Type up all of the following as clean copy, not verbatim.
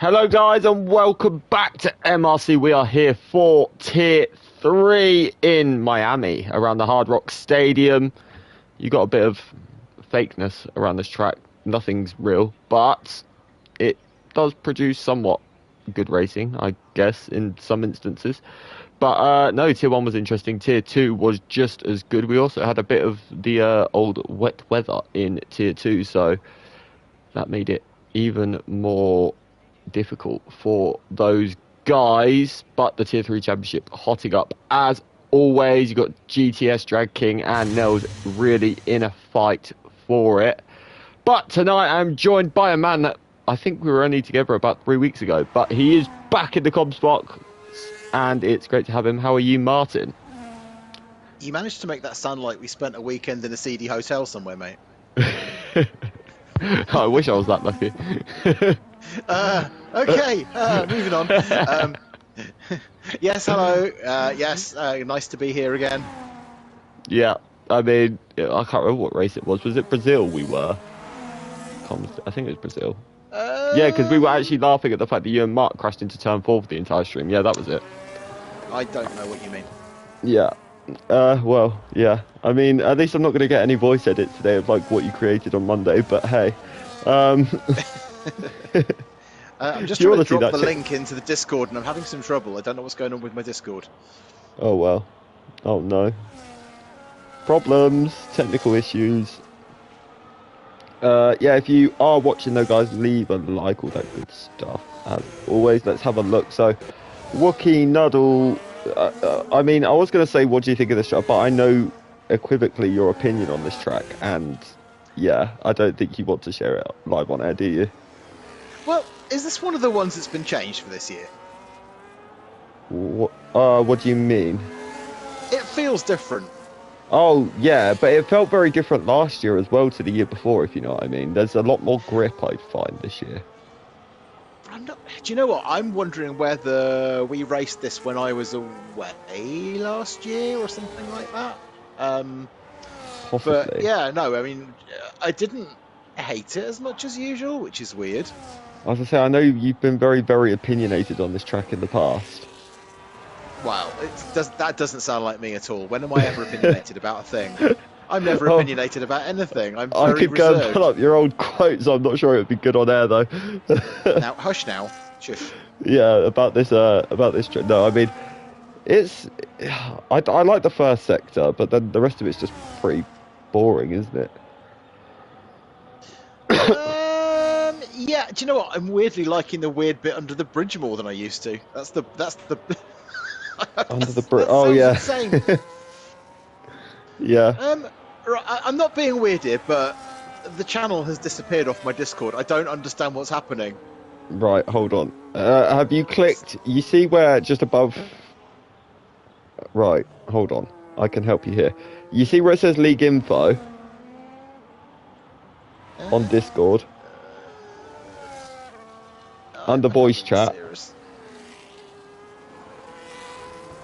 Hello guys and welcome back to MRC. We are here for Tier 3 in Miami around the Hard Rock Stadium. You got a bit of fakeness around this track. Nothing's real, but it does produce somewhat good racing, I guess, in some instances. But no, Tier 1 was interesting. Tier 2 was just as good. We also had a bit of the old wet weather in Tier 2, so that made it even more difficult for those guys. But the Tier 3 Championship hotting up as always. You got GTS, Drag King and Nels really in a fight for it. But tonight I'm joined by a man that I think we were only together about 3 weeks ago, but he is back in the Comspark and it's great to have him. How are you, Martin? You managed to make that sound like we spent a weekend in a seedy hotel somewhere, mate. I wish I was that lucky. Okay, moving on. Yes, hello. Yes, nice to be here again. Yeah, I mean, I can't remember what race it was. Was it Brazil we were? I think it was Brazil. Yeah, because we were actually laughing at the fact that you and Mark crashed into turn 4 for the entire stream. Yeah, that was it. I don't know what you mean. Yeah. Well, yeah. I mean, at least I'm not going to get any voice edits today of like what you created on Monday, but hey. I'm just trying to drop the link into the Discord and I'm having some trouble. I don't know what's going on with my Discord. Oh, well. Oh, no. Problems, technical issues. Yeah, if you are watching though, guys, leave a like, all that good stuff. As always, let's have a look. So, Wookie Nuddle, I mean, I was going to say, what do you think of this track? But I know equivocally your opinion on this track. And, yeah, I don't think you want to share it live on air, do you? Well, is this one of the ones that's been changed for this year? What do you mean? It feels different. Oh, yeah, but it felt very different last year as well to the year before, if you know what I mean. There's a lot more grip, I find, this year. Do you know what? I'm wondering whether we raced this when I was away last year or something like that. Possibly. But, yeah, no, I mean, I didn't hate it as much as usual, which is weird. As I say, I know you've been very, very opinionated on this track in the past. Wow, that doesn't sound like me at all. When am I ever opinionated about a thing? I'm never opinionated about anything. I'm very I could reserved. go and pull up your old quotes. I'm not sure it would be good on air though. Now, hush now. Shush. Yeah, about this track. No, I mean, I like the first sector, but then the rest of it's just pretty boring, isn't it? Yeah. Do you know what? I'm weirdly liking the weird bit under the bridge more than I used to. That's the. Under the bridge. Oh yeah. Insane. Yeah. Right, I'm not being weird here, but the channel has disappeared off my Discord. I don't understand what's happening. Right, hold on. Have you clicked? You see where just above? Right, hold on. I can help you here. You see where it says League Info on Discord? Under voice chat. Serious.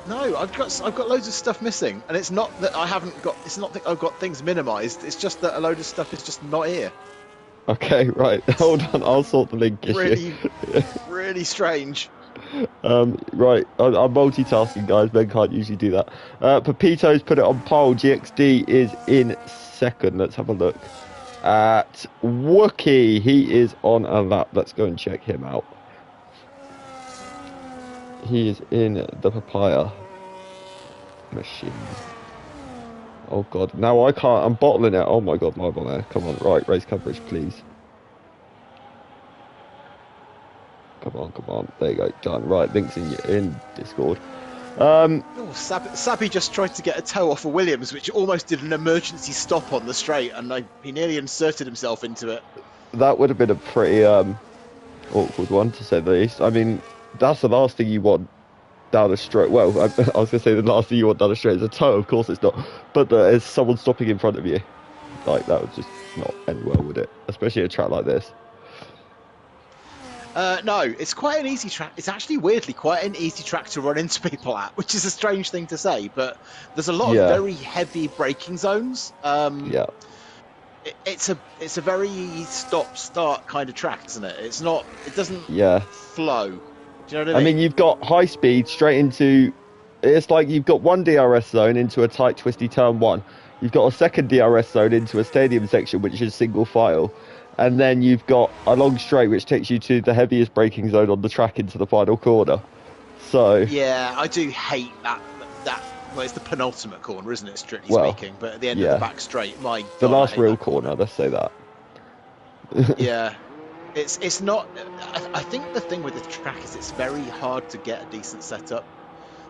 No, I've got loads of stuff missing, and it's not that I haven't got. It's not that I've got things minimised. It's just that a load of stuff is just not here. Okay, right. Hold on. I'll sort the link issue. Really strange. Right. I'm multitasking, guys. Ben can't usually do that. Pepito's put it on pole. GXD is in second. Let's have a look at Wookie. He is on a lap. Let's go and check him out. He is in the papaya machine. Oh god, now I can't, I'm bottling it. Oh my god, live on air. Come on, right, race coverage, please. Come on, there you go, done. Right, links in Discord. Sabby just tried to get a toe off of Williams, which almost did an emergency stop on the straight, and he nearly inserted himself into it. That would have been a pretty awkward one, to say the least. I mean, that's the last thing you want down a straight. Well, I was going to say the last thing you want down a straight is a toe. Of course it's not. But there's someone stopping in front of you. Like, that would just not end well, would it? Especially a track like this. No, it's quite an easy track. It's actually weirdly quite an easy track to run into people at, which is a strange thing to say. But there's a lot of very heavy braking zones. Yeah. it's a very stop-start kind of track, isn't it? It's not. It doesn't Yeah. flow. Do you know what I I mean, mean? you've got high speed straight into. It's like you've got one DRS zone into a tight, twisty turn one. You've got a second DRS zone into a stadium section, which is single file. And then you've got a long straight, which takes you to the heaviest braking zone on the track into the final corner. So, Yeah, I do hate that. That well, it's the penultimate corner, isn't it? Strictly well, speaking, but at the end of the yeah. back straight, my The God, I last hate real that corner, let's say that. Yeah, it's not. I think the thing with the track is it's very hard to get a decent setup.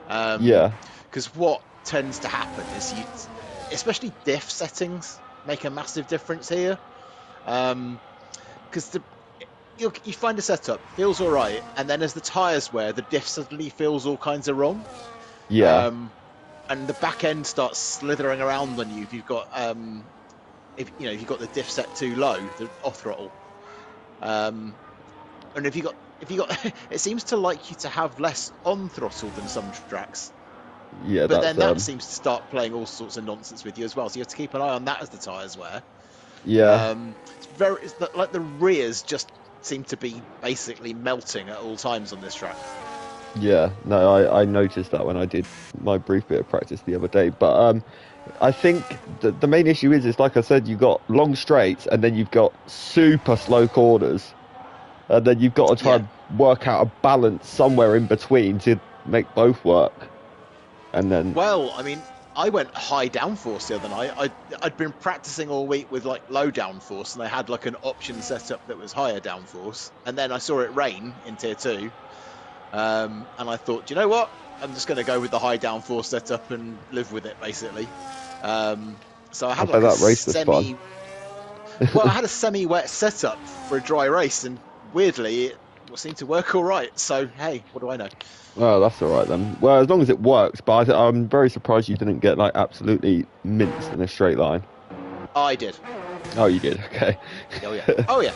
Yeah. Because what tends to happen is especially diff settings make a massive difference here. Because you find a setup feels all right, and then as the tyres wear, the diff suddenly feels all kinds of wrong. Yeah. And the back end starts slithering around on you if you've got if you've got the diff set too low, the off throttle. And if you got it seems to like you to have less on throttle than some tracks. Yeah, But that's then that seems to start playing all sorts of nonsense with you as well. So you have to keep an eye on that as the tyres wear. yeah. Like the rears just seem to be basically melting at all times on this track. Yeah, no, I noticed that when I did my brief bit of practice the other day. But I think the main issue is like I said, you've got long straights and then you've got super slow corners. And then you've got to try and work out a balance somewhere in between to make both work. And then... Well, I mean, I went high downforce the other night. I'd been practicing all week with like low downforce, and I had like an option set up that was higher downforce. And then I saw it rain in Tier 2. And I thought, do you know what? I'm just going to go with the high downforce setup and live with it, basically. So I had like that race was fun. Well, I had a semi-wet setup for a dry race, and weirdly, it seemed to work all right. So, hey, what do I know? Oh, that's all right then. Well, as long as it works. But I'm very surprised you didn't get like absolutely minced in a straight line. I did. Oh, you did? Okay. Oh, yeah. Oh, yeah.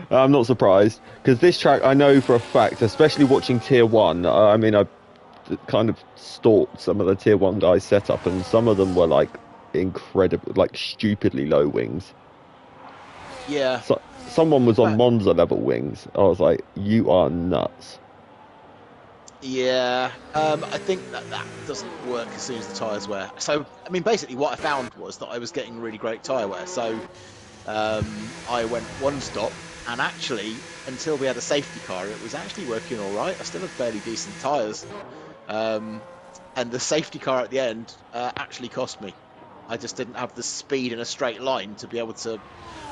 I'm not surprised because this track I know for a fact, especially watching Tier 1. I mean, I kind of stalked some of the Tier 1 guys' setup, and some of them were like incredible, like stupidly low wings. Yeah. So, someone was on Monza level wings. I was like, you are nuts. Yeah, I think that doesn't work as soon as the tyres wear. So, I mean, basically what I found was that I was getting really great tyre wear. So, I went one stop, and actually, until we had a safety car, it was actually working all right. I still had fairly decent tyres. And the safety car at the end actually cost me. I just didn't have the speed in a straight line to be able to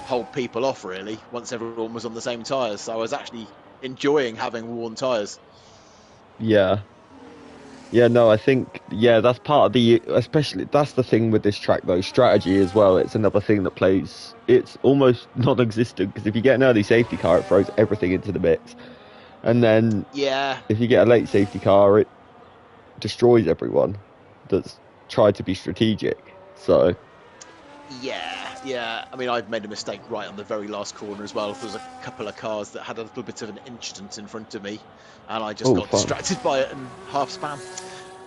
hold people off, really, once everyone was on the same tyres. So I was actually enjoying having worn tyres. Yeah. Yeah, no, I think, yeah, that's part of the, especially, that's the thing with this track, though, strategy as well. It's another thing that plays, it's almost non-existent, because if you get an early safety car, it throws everything into the mix. And then, if you get a late safety car, it destroys everyone that's tried to be strategic. So, yeah. I mean, I've made a mistake right on the very last corner as well. There was a couple of cars that had a little bit of an incident in front of me, and I just got distracted by it and half spam.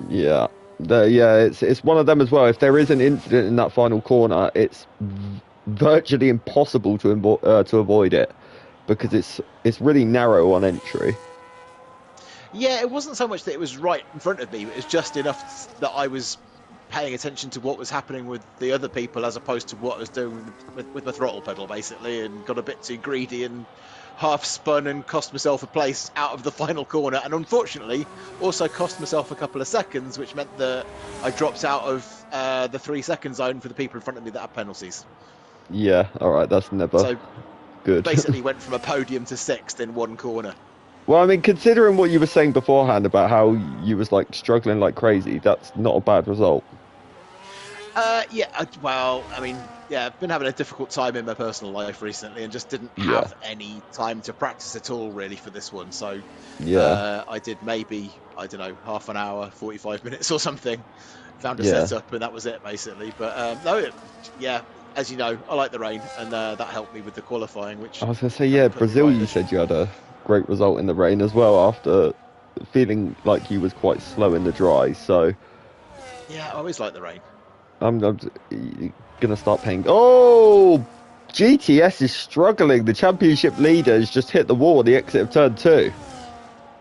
Yeah, it's one of them as well. If there is an incident in that final corner, it's virtually impossible to avoid it because it's really narrow on entry. Yeah, it wasn't so much that it was right in front of me, but it was just enough that I was paying attention to what was happening with the other people as opposed to what I was doing with the throttle pedal, basically, and got a bit too greedy and half spun and cost myself a place out of the final corner, and unfortunately also cost myself a couple of seconds, which meant that I dropped out of the 3 second zone for the people in front of me that had penalties. Yeah, all right, that's never good. Basically went from a podium to 6th in one corner. Well, I mean, considering what you were saying beforehand about how you was like struggling like crazy, that's not a bad result. Well, I mean, I've been having a difficult time in my personal life recently and just didn't have any time to practice at all, really, for this one. So, I did maybe, I don't know, half an hour, 45 minutes or something. Found a setup, and that was it, basically. But, as you know, I like the rain, and that helped me with the qualifying, which... I was going to say, Brazil, you said you had a great result in the rain as well after feeling like you was quite slow in the dry, so... Yeah, I always like the rain. I'm gonna start paying. Oh, GTS is struggling. The championship leader has just hit the wall at the exit of turn 2.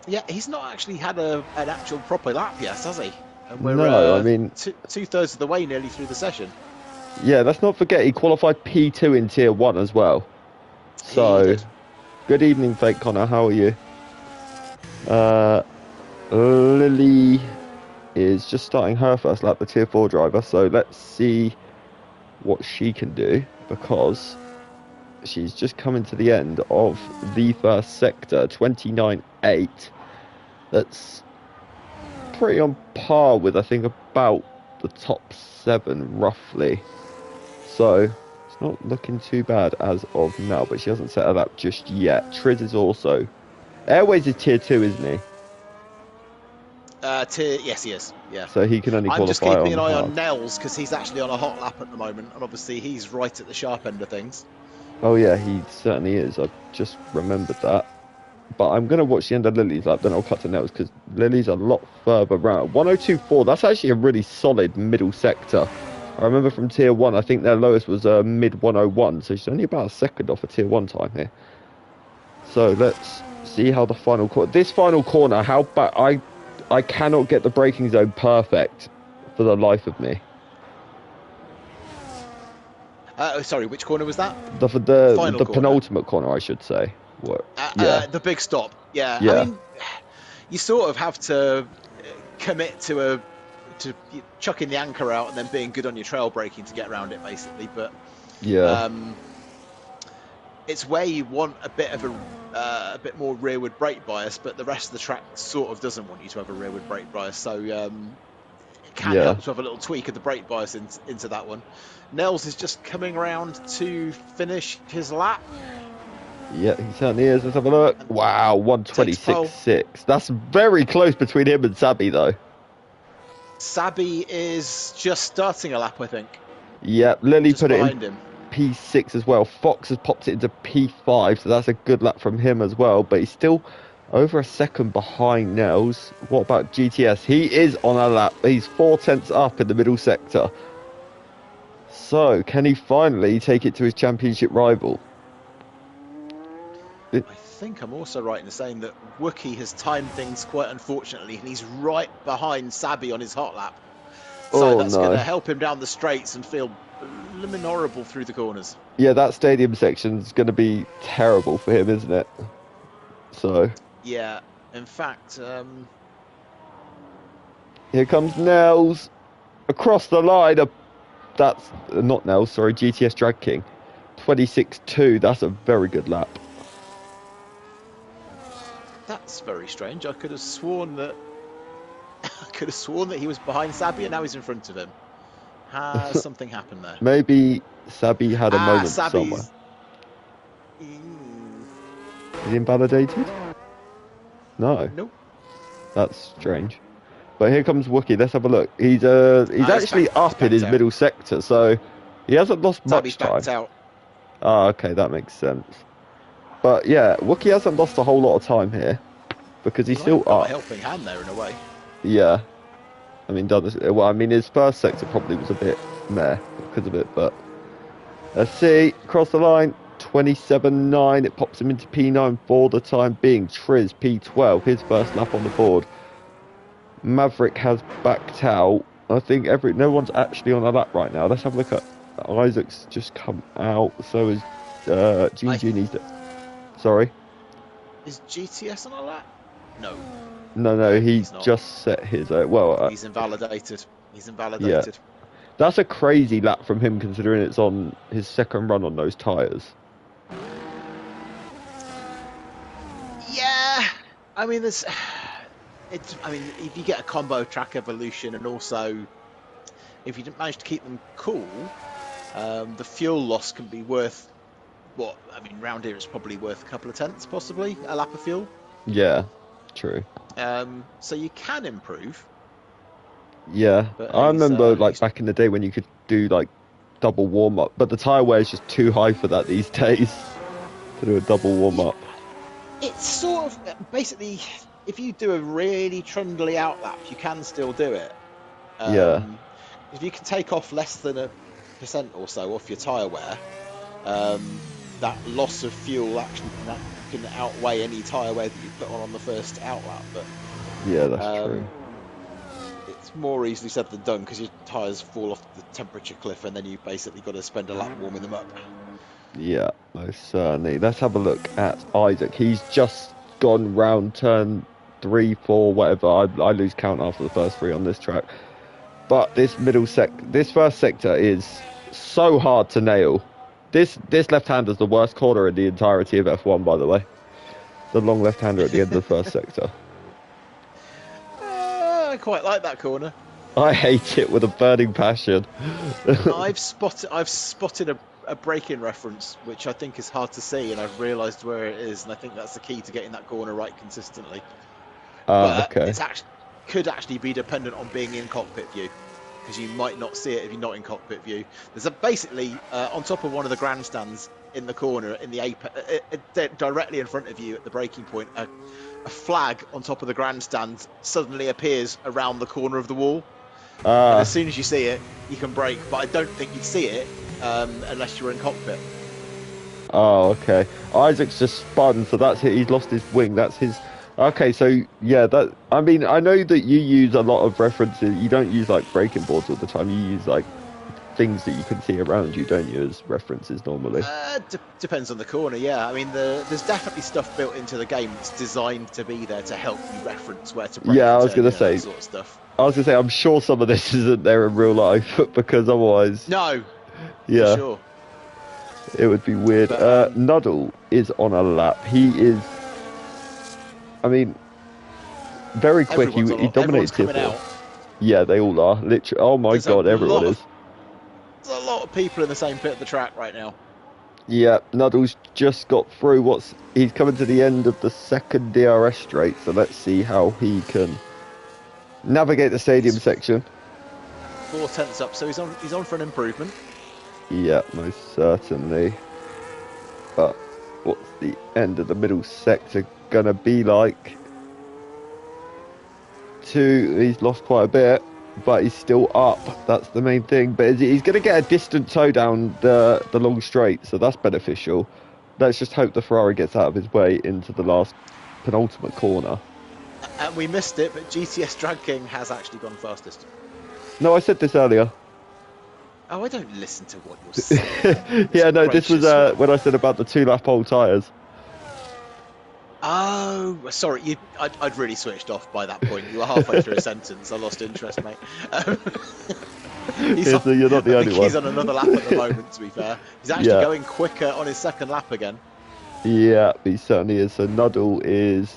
Yeah, he's not actually had an actual proper lap yet, has he? And we're No, I mean, two-thirds of the way nearly through the session. yeah, let's not forget he qualified P2 in Tier 1 as well. He So, did. good evening, Fake Connor. How are you? Lily is just starting her first lap, the Tier 4 driver. So, let's see what she can do, because she's just coming to the end of the first sector, 29.8. That's pretty on par with, I think, about the top 7 roughly. So it's not looking too bad as of now, but she hasn't set her lap just yet. Triz is also Airways is Tier 2, isn't he? Yes, he is. Yeah. So he can only I'm just qualify keeping on an eye hard. on Nels because he's actually on a hot lap at the moment, and obviously he's right at the sharp end of things. Oh yeah, he certainly is. I've just remembered that. But I'm going to watch the end of Lily's lap, then I'll cut to Nels, because Lily's a lot further round. 102.4, that's actually a really solid middle sector. I remember from Tier 1, I think their lowest was mid 101, so she's only about a second off a Tier 1 time here. So let's see how the final corner... This final corner, how back... I cannot get the braking zone perfect for the life of me. Sorry, which corner was that? The Final corner. penultimate corner, I should say. What? Yeah. The big stop. Yeah. Yeah. I mean, you sort of have to commit to chucking the anchor out and then being good on your trail braking to get around it, basically. But Yeah. it's where you want a bit of a bit more rearward brake bias, but the rest of the track sort of doesn't want you to have a rearward brake bias. So it can help to have a little tweak of the brake bias into that one. Nels is just coming around to finish his lap. Yeah, he certainly is. Let's have a look. Wow, 126.6. That's very close between him and Sabi, though. Sabi is just starting a lap, I think. Yeah, Lily Just put it behind in him. P6 as well. Fox has popped it into P5, so that's a good lap from him as well. But he's still over a second behind Nels. What about GTS? He is on a lap. He's 4 tenths up in the middle sector. So, can he finally take it to his championship rival? I think I'm also right in saying that Wookie has timed things quite unfortunately, and he's right behind Sabi on his hot lap. So that's going to help him down the straights and feel blooming horrible through the corners. Yeah, that stadium section's going to be terrible for him, isn't it? So. Yeah, in fact. Here comes Nels across the line. That's not Nels, sorry, GTS Drag King. 26.2. That's a very good lap. That's very strange. I could have sworn that he was behind Sabi and now he's in front of him. Has something happened there? Maybe Sabi had a moment somewhere. Is he invalidated? No. Nope. That's strange. But here comes Wookie. Let's have a look. He's actually up in his middle sector, so he hasn't lost much time. Backed out. Ah, okay, that makes sense. But yeah, Wookie hasn't lost a whole lot of time here because he's still up. A helping hand there in a way. Yeah. I mean, his first sector probably was a bit meh because of it, but let's see. Cross the line, 27.9. It pops him into P9 for the time being. Triz, P12, his first lap on the board. Maverick has backed out. I think no one's actually on a lap right now. Let's have a look at Isaac's just come out. So is GG. Sorry. Is GTS on a lap? No. No, he just set his... he's invalidated. He's invalidated. Yeah. That's a crazy lap from him considering it's on his second run on those tyres. Yeah. I mean, if you get a combo track evolution and also if you manage to keep them cool, the fuel loss can be worth... round here it's probably worth a couple of tenths, possibly, a lap of fuel. Yeah, true. So you can improve. Yeah, I remember back in the day when you could do double warm up, but the tyre wear is just too high for that these days to do a double warm up. It's sort of basically, if you do a really trundly outlap, you can still do it. Yeah. If you can take off less than 1% or so off your tyre wear, that loss of fuel actually can outweigh any tyre wear that you put on the first outlap. But Yeah, that's true. it's more easily said than done because your tyres fall off the temperature cliff and then you basically got to spend a lap warming them up. Yeah, most certainly. Let's have a look at Isaac. He's just gone round turn 3, 4, whatever. I lose count after the first 3 on this track. But this this first sector is so hard to nail. This left-hander is the worst corner in the entirety of F1, by the way. The long left-hander at the end of the first sector. I quite like that corner. I hate it with a burning passion. I've spotted a braking reference, which I think is hard to see, and I've realised where it is, and I think that's the key to getting that corner right consistently. But Okay. could actually be dependent on being in cockpit view, because you might not see it if you're not in cockpit view. There's basically on top of one of the grandstands in the corner, in the directly in front of you at the braking point, a flag on top of the grandstand suddenly appears around the corner of the wall. And as soon as you see it, you can brake, but I don't think you'd see it unless you're in cockpit. Oh, okay. Isaac's just spun, so that's it. He's lost his wing. That's his. Okay, so yeah, that. I mean, I know that you use a lot of references. You don't use like braking boards all the time. You use like things that you can see around you, don't you, as references normally? Depends on the corner, yeah. I mean, there's definitely stuff built into the game that's designed to be there to help you reference where to brake. Yeah, I was going to say. That sort of stuff. I was going to say, I'm sure some of this isn't there in real life, because otherwise... No, yeah, for sure. It would be weird. But, Nuddle is on a lap. He is... I mean, very quick. He dominated tier 4. Yeah, they all are. Literally. Oh my god, everyone is. There's a lot of people in the same pit of the track right now. Yeah, Nuddle's just got through he's coming to the end of the second DRS straight, so let's see how he can navigate the stadium section. 4 tenths up, so he's on for an improvement. Yeah, most certainly. But what's the end of the middle sector gonna be like? He's lost quite a bit, but he's still up. That's the main thing. But he's going to get a distant tow down the long straight, so that's beneficial. Let's just hope the Ferrari gets out of his way into the last penultimate corner. And we missed it, but GTS Drag King has actually gone fastest. No, I said this earlier. Oh, I don't listen to what you're saying. Yeah, no, this was when I said about the 2-lap old tyres. Oh, sorry, I'd really switched off by that point. You were halfway through a sentence. I lost interest, mate. You're not the only one. He's on another lap at the moment, to be fair. He's actually going quicker on his second lap again. Yeah, he certainly is. So Nuddle is...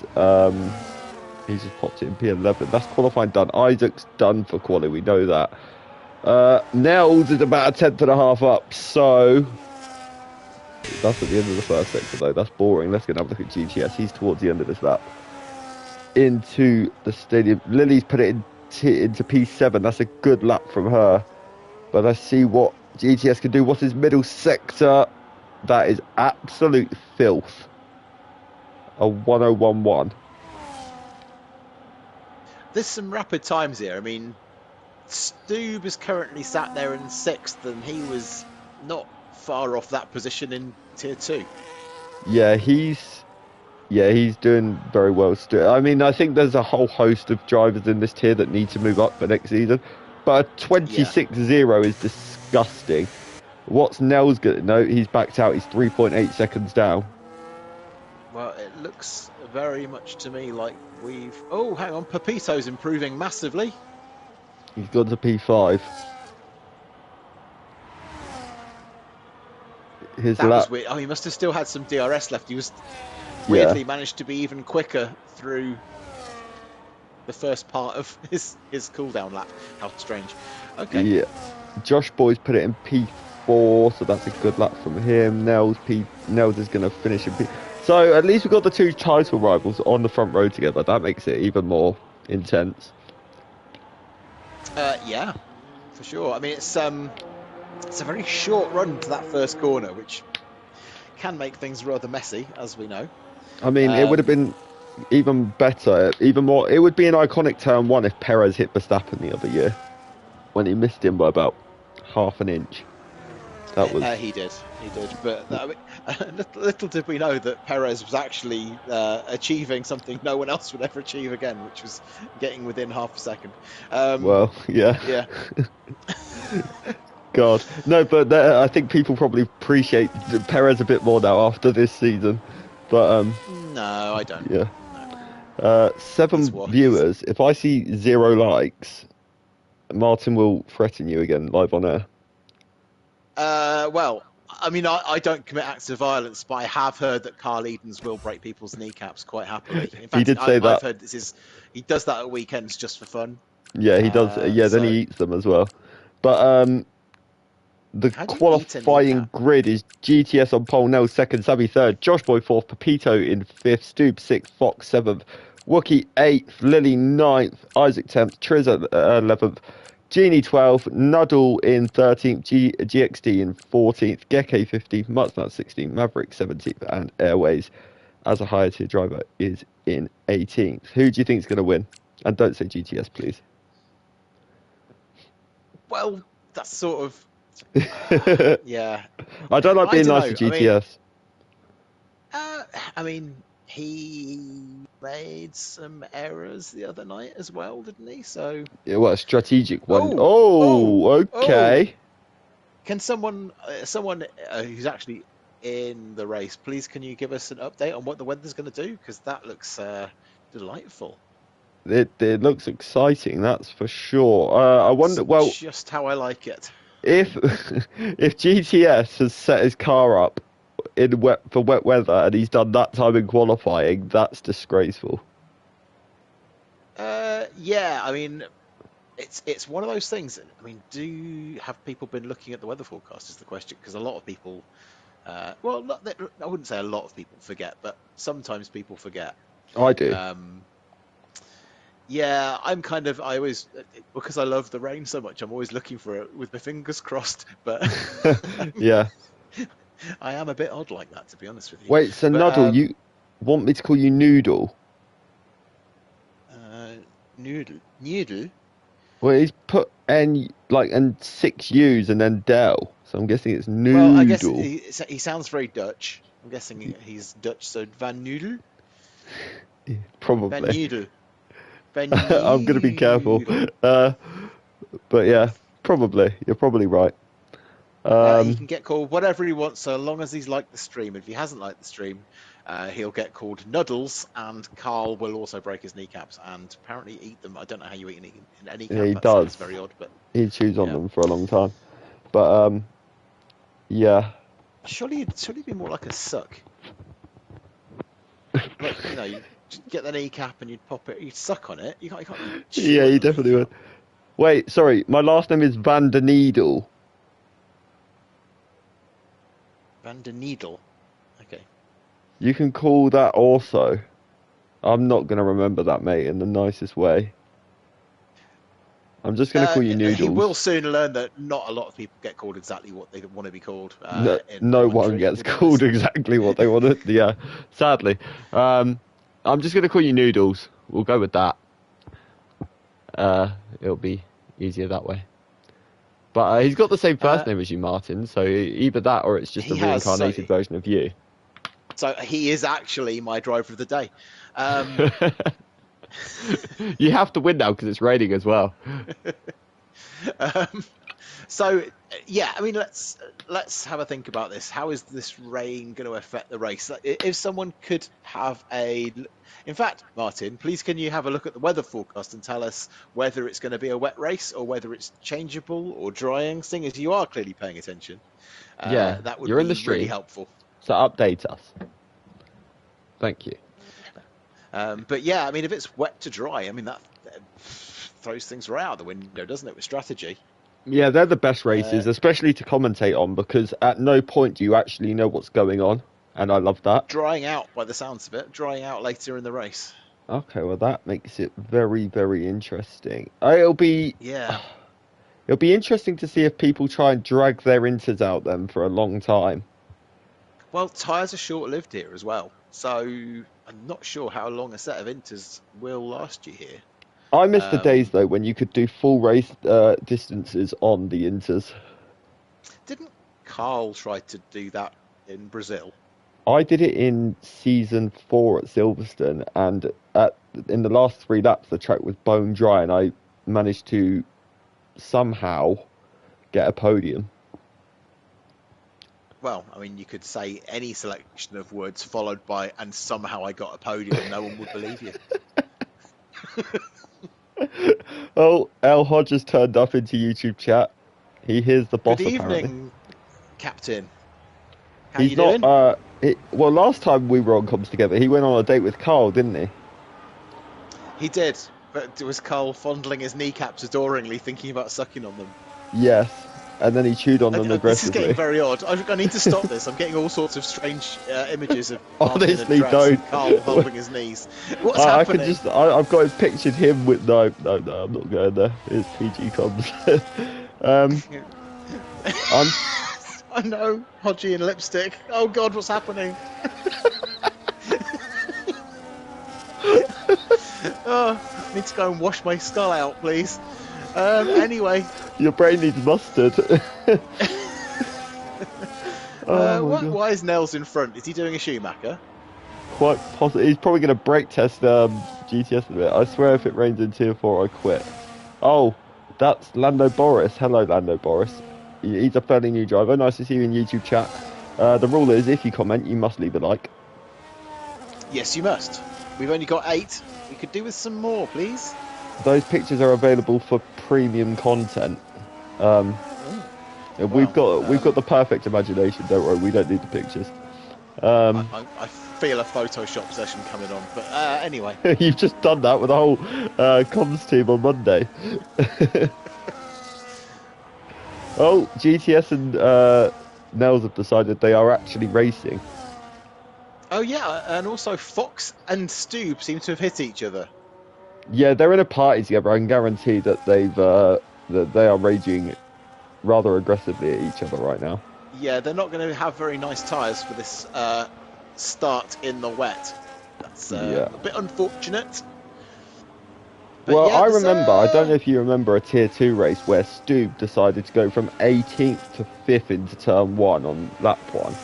he's just popped it in P11. That's qualifying done. Isaac's done for quali, we know that. Nels is about a 10.5 up, so... That's at the end of the first sector, though. That's boring. Let's go and have a look at GTS. He's towards the end of this lap. Into the stadium. Lily's put it into P7. That's a good lap from her. But let's see what GTS can do. What's his middle sector? That is absolute filth. A 1011. There's some rapid times here. I mean, Stoob is currently sat there in 6th, and he was not far off that position in tier 2. Yeah, he's doing very well still. I mean, I think there's a whole host of drivers in this tier that need to move up for next season, but a 26-0 is disgusting. What's Nels good? No, he's backed out. He's 3.8 seconds down. Well, it looks very much to me like we've... Oh, hang on. Pepito's improving massively. He's gone to P5. That was weird. Oh, he must have still had some DRS left. He was weirdly managed to be even quicker through the first part of his cooldown lap. How strange. Okay. Yeah. Josh Boy's put it in P4, so that's a good lap from him. Nels is going to finish in P. So at least we've got the 2 title rivals on the front row together. That makes it even more intense. Yeah, for sure. I mean, it's a very short run to that first corner, which can make things rather messy, as we know. I mean, it would have been even better, even more. It would be an iconic turn 1 if Perez hit Verstappen the other year, when he missed him by about half an inch. That was He did. But I mean, little did we know that Perez was actually achieving something no one else would ever achieve again, which was getting within half a second. well, yeah. Yeah. God, no, but I think people probably appreciate Perez a bit more now after this season. But No, I don't. yeah, No, 7 he's what he's. viewers. If I see 0 likes, Martin will threaten you again live on air. Well, I mean, I don't commit acts of violence, but I have heard that Carl Edens will break people's kneecaps quite happily. In He fact, did say I've that. heard he does that at weekends just for fun. Yeah, he does. Yeah, then he So eats them as well. But the how do you eat a qualifying kneecap? grid is GTS on pole, Nell second, Sabi third, Josh Boy fourth, Pepito in fifth, Stoob sixth, Fox seventh, Wookie eighth, Lily ninth, Isaac 10th, Triz 11th, Genie 12th, Nuddle in 13th, GXD in 14th, Geke 15th, Mutsnut 16th, Maverick 17th, and Airways as a higher tier driver is in 18th. Who do you think is going to win? And don't say GTS, please. Well, that's sort of yeah. I don't like I being don't nice to know. I mean, GTS. I mean, he made some errors the other night as well, didn't he? So, Yeah, what a strategic one. oh, oh, Oh, oh. okay. Can someone who's actually in the race, please, can you give us an update on what the weather's going to do? Because that looks delightful. It looks exciting, that's for sure. I wonder, It's well, just how I like it. if if GTS has set his car up for wet weather and he's done that time in qualifying, that's disgraceful. Yeah, I mean, it's one of those things. I mean, have people been looking at the weather forecast? Is the question, because a lot of people, well, not that, I wouldn't say a lot of people forget, but sometimes people forget. I do. Yeah, I always, because I love the rain so much, I'm always looking for it with my fingers crossed. But Yeah. I am a bit odd like that, to be honest with you. Wait, so But Nuddle, you want me to call you Noodle? noodle. Well, he's put and 6 U's and then Del, so I'm guessing it's Well, I guess Noodle. he sounds very Dutch. I'm guessing he's Dutch, so Van Noodle. Van Probably. Noodle. Van I'm gonna be careful. Noodle. But yeah, probably. You're probably right. He can get called whatever he wants, so long as he's liked the stream. If he hasn't liked the stream, he'll get called Nuddles, and Carl will also break his kneecaps and apparently eat them. I don't know how you eat a kneecap. Yeah, he That does. sounds very odd, but He chews on yeah. them for a long time. But yeah. Surely it'd be more like a suck. Like, you get the kneecap and you'd pop it, you'd suck on it. You can't chew Yeah, on you the definitely would. kneecap. Wait, sorry, my last name is Van der Needle. Van der Needle. Okay. You can call that also. I'm not gonna remember that, mate, in the nicest way. I'm just gonna call you Noodles. He will soon learn that not a lot of people get called exactly what they want to be called. No one gets called exactly what they want to. Yeah, sadly. I'm just gonna call you Noodles. We'll go with that. It'll be easier that way. But he's got the same first name as you, Martin. So either that or it's just a reincarnated version of you. So he is actually my driver of the day. You have to win now because it's raining as well. So yeah, I mean, let's have a think about this. How is this rain going to affect the race? If someone could have in fact, Martin, please can you have a look at the weather forecast and tell us whether it's going to be a wet race or whether it's changeable or drying? Seeing as you are clearly paying attention, Yeah, that would you're in be the stream, really helpful. So update us. Thank you. But yeah, I mean, if it's wet to dry, I mean that throws things right out the window, doesn't it, with strategy? Yeah, they're the best races, especially to commentate on, because at no point do you actually know what's going on, and I love that. Drying out, by the sounds of it, drying out later in the race. Okay, well that makes it very, very interesting. It'll be interesting to see if people try and drag their inters out then for a long time. Well, tyres are short-lived here as well, so I'm not sure how long a set of inters will last you here. I miss the days though when you could do full race distances on the inters. Carl tried to do that in Brazil. I did it in season 4 at Silverstone, and in the last 3 laps, the track was bone dry, and I managed to somehow get a podium. Well, I mean, you could say any selection of words followed by "and somehow I got a podium," and no one would believe you. Oh, El Hodges turned up into YouTube chat. He hears the boss Good apparently. evening, Captain. How He's you not. doing? Well, last time we were on comms together, he went on a date with Carl, didn't he? He did, but was Carl fondling his kneecaps adoringly, thinking about sucking on them? Yes. And then he chewed on them This is getting aggressively. very odd. I need to stop this. I'm getting all sorts of strange images of Martin in a Honestly, dress don't. and Carl holding his knees. What's I can happening? just. I've got it pictured him with no. I'm not going there. It's PG comms. I'm. I know, Hodgie and lipstick. Oh God, what's happening? Oh, I need to go and wash my skull out, please. Anyway. Your brain needs mustard. Why is Nels in front? Is he doing a Schumacher? Quite possibly. He's probably going to brake test GTS a bit. I swear if it rains in Tier 4, I quit. Oh, that's Lando Boris. Hello, Lando Boris. He's a fairly new driver. Nice to see you in YouTube chat. The rule is, if you comment, you must leave a like. Yes, you must. We've only got 8. We could do with some more, please. Those pictures are available for premium content. We've got the perfect imagination. Don't worry, we don't need the pictures. I feel a Photoshop session coming on, but anyway. You've just done that with the whole comms team on Monday. Oh, GTS and Nels have decided they are actually racing. Oh yeah, and also Fox and Stoob seem to have hit each other. Yeah, they're in a party together. I can guarantee that they are raging rather aggressively at each other right now. Yeah, they're not going to have very nice tyres for this start in the wet. That's a bit unfortunate. But well, yeah, I remember, I don't know if you remember a Tier 2 race where Stoob decided to go from 18th to 5th into Turn 1 on lap 1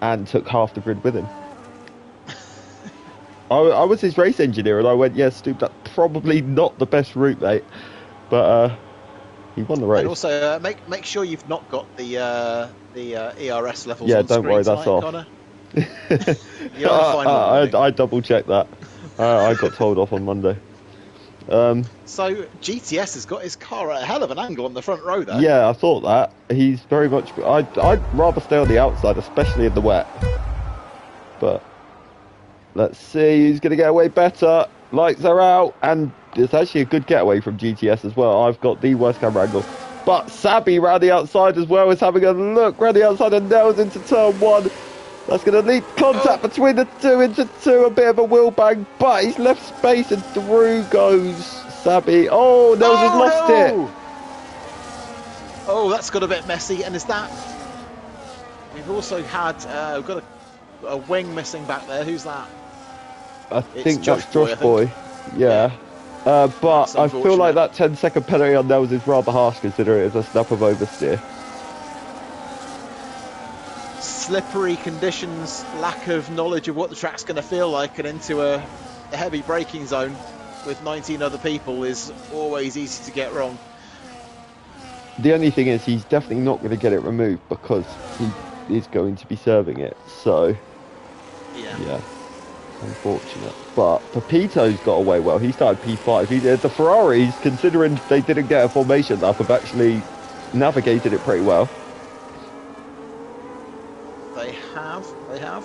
and took half the grid with him. I was his race engineer and I went, yeah, Stoob, that's probably not the best route, mate. But he won the race. And also, make sure you've not got the ERS levels yeah, on don't screen worry, that's tonight, off. Connor. I double checked that. I got told off on Monday. So GTS has got his car at a hell of an angle on the front row there. Yeah, I thought that. He's very much... I'd rather stay on the outside, especially in the wet. But let's see who's going to get away better. Lights are out, and it's actually a good getaway from GTS as well. I've got the worst camera angle. But Sabby round the outside as well is having a look round the outside and nails into Turn 1. That's going to lead contact between the two into 2, a bit of a wheel bang, but he's left space and through goes Sabby. Oh, Nels has lost it. Oh, that's got a bit messy, and is that... We've also had, we've got a wing missing back there. Who's that? I think that's Josh Boy. Yeah. But I feel like that 10-second penalty on Nels is rather harsh considering it's a snap of oversteer. Slippery conditions, lack of knowledge of what the track's going to feel like, and into a heavy braking zone with 19 other people is always easy to get wrong. The only thing is he's definitely not going to get it removed because he is going to be serving it. So, yeah, unfortunate. But Pepito's got away well. He started P5. The Ferraris, considering they didn't get a formation lap, have actually navigated it pretty well. They have.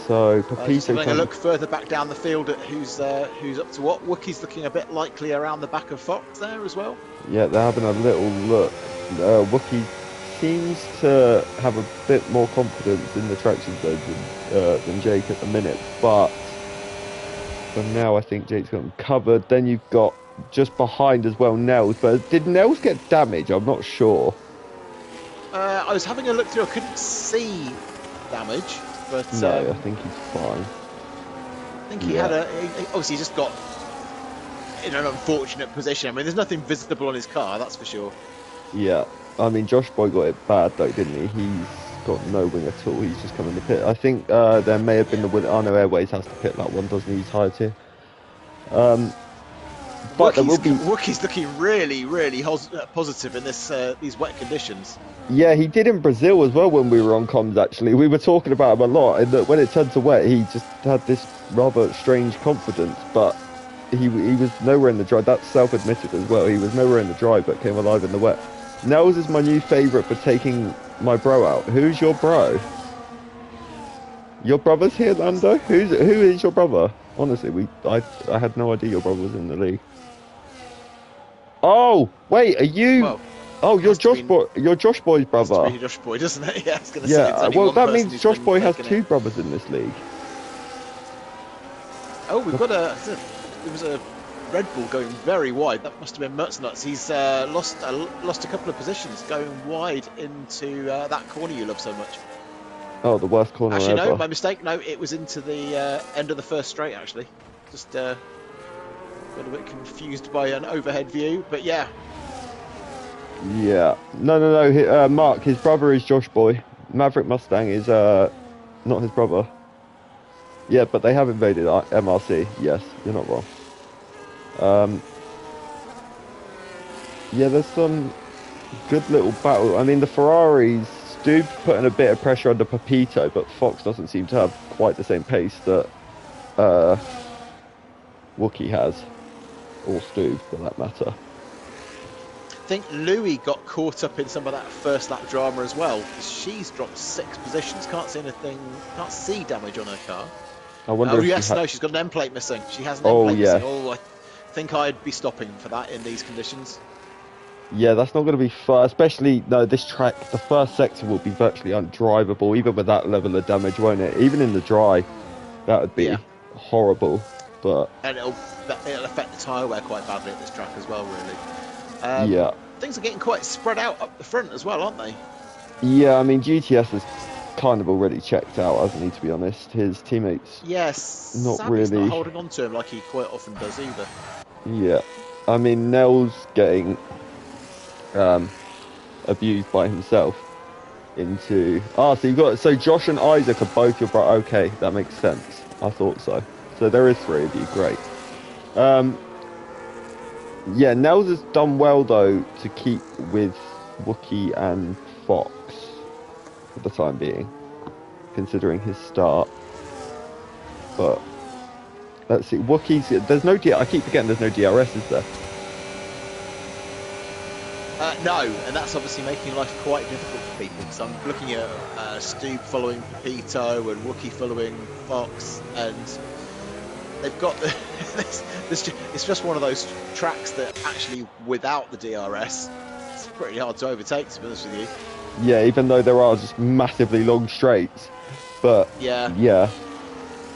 So Pepito just having a look further back down the field at who's up to what. Wookie's looking a bit likely around the back of Fox there as well. Yeah, they're having a little look. Wookie seems to have a bit more confidence in the traction zone than Jake at the minute, but for now I think Jake's got them covered. Then you've got just behind as well Nels, but did Nels get damage? I'm not sure. I was having a look through, I couldn't see damage, but no, I think he's fine. I think he had obviously just got in an unfortunate position. I mean, there's nothing visible on his car, that's for sure. Yeah. I mean, Josh Boy got it bad though, didn't he? He's got no wing at all. He's just come in the pit. I think there may have been the win. Oh no, Airways has to pit that one, doesn't he? He's higher tier. But there will be. Wookie's looking really, really positive in this these wet conditions. Yeah, he did in Brazil as well when we were on comms. Actually, we were talking about him a lot, and that when it turned to wet, he just had this rather strange confidence. But he was nowhere in the dry. That's self-admitted as well. He was nowhere in the dry, but came alive in the wet. Nels is my new favourite for taking my bro out. Who's your bro? Your brother's here, Lando? Who is your brother? Honestly, I had no idea your brother was in the league. Oh, wait, are you? Well, oh, you're Josh Boy. You're Josh Boy's brother. Has to be Josh Boy, doesn't it? Yeah, I was going to yeah, say. well, that means Josh Boy has two brothers in this league. Oh, we've got there was a Red Bull going very wide. That must have been Mertz. He's lost a couple of positions going wide into that corner you love so much. Oh, the worst corner actually, ever. No, my mistake. No, it was into the end of the first straight, actually. Just got a bit confused by an overhead view, but yeah. Yeah. No. Mark, his brother is Josh Boy. Maverick Mustang is not his brother. Yeah, but they have invaded MRC. Yes, you're not wrong. Yeah, there's some good little battle. I mean, the Ferraris do putting a bit of pressure under Pepito, but Fox doesn't seem to have quite the same pace that Wookie has, or Stu for that matter. I think Louis got caught up in some of that first lap drama as well. She's dropped 6 positions. Can't see anything. Can't see damage on her car. I wonder. Oh yes, no, she's got an end plate missing. She has an end plate missing. Oh, I think I'd be stopping for that in these conditions. Yeah, that's not going to be fun, especially, no, this track, the first sector will be virtually undrivable, even with that level of damage, won't it? Even in the dry, that would be horrible, but... And it'll affect the tyre wear quite badly at this track as well, really. Yeah. Things are getting quite spread out up the front as well, aren't they? Yeah, I mean, GTS has kind of already checked out, hasn't he, to be honest? His teammates... Yes, not really... not holding on to him like he quite often does either. Yeah. I mean, Nell's getting... abused by himself into so Josh and Isaac are both your brother. Okay, that makes sense. I thought so. So there is 3 of you. Great. Yeah, Nels has done well though to keep with Wookie and Fox for the time being, considering his start. But let's see, Wookie's there's no I keep forgetting there's no DRS, is there? No, and that's obviously making life quite difficult for people. So I'm looking at Stu following Pepito and Wookie following Fox, and they've got it's just one of those tracks that actually, without the DRS, it's pretty hard to overtake, to be honest with you. Yeah, even though there are just massively long straights, but yeah.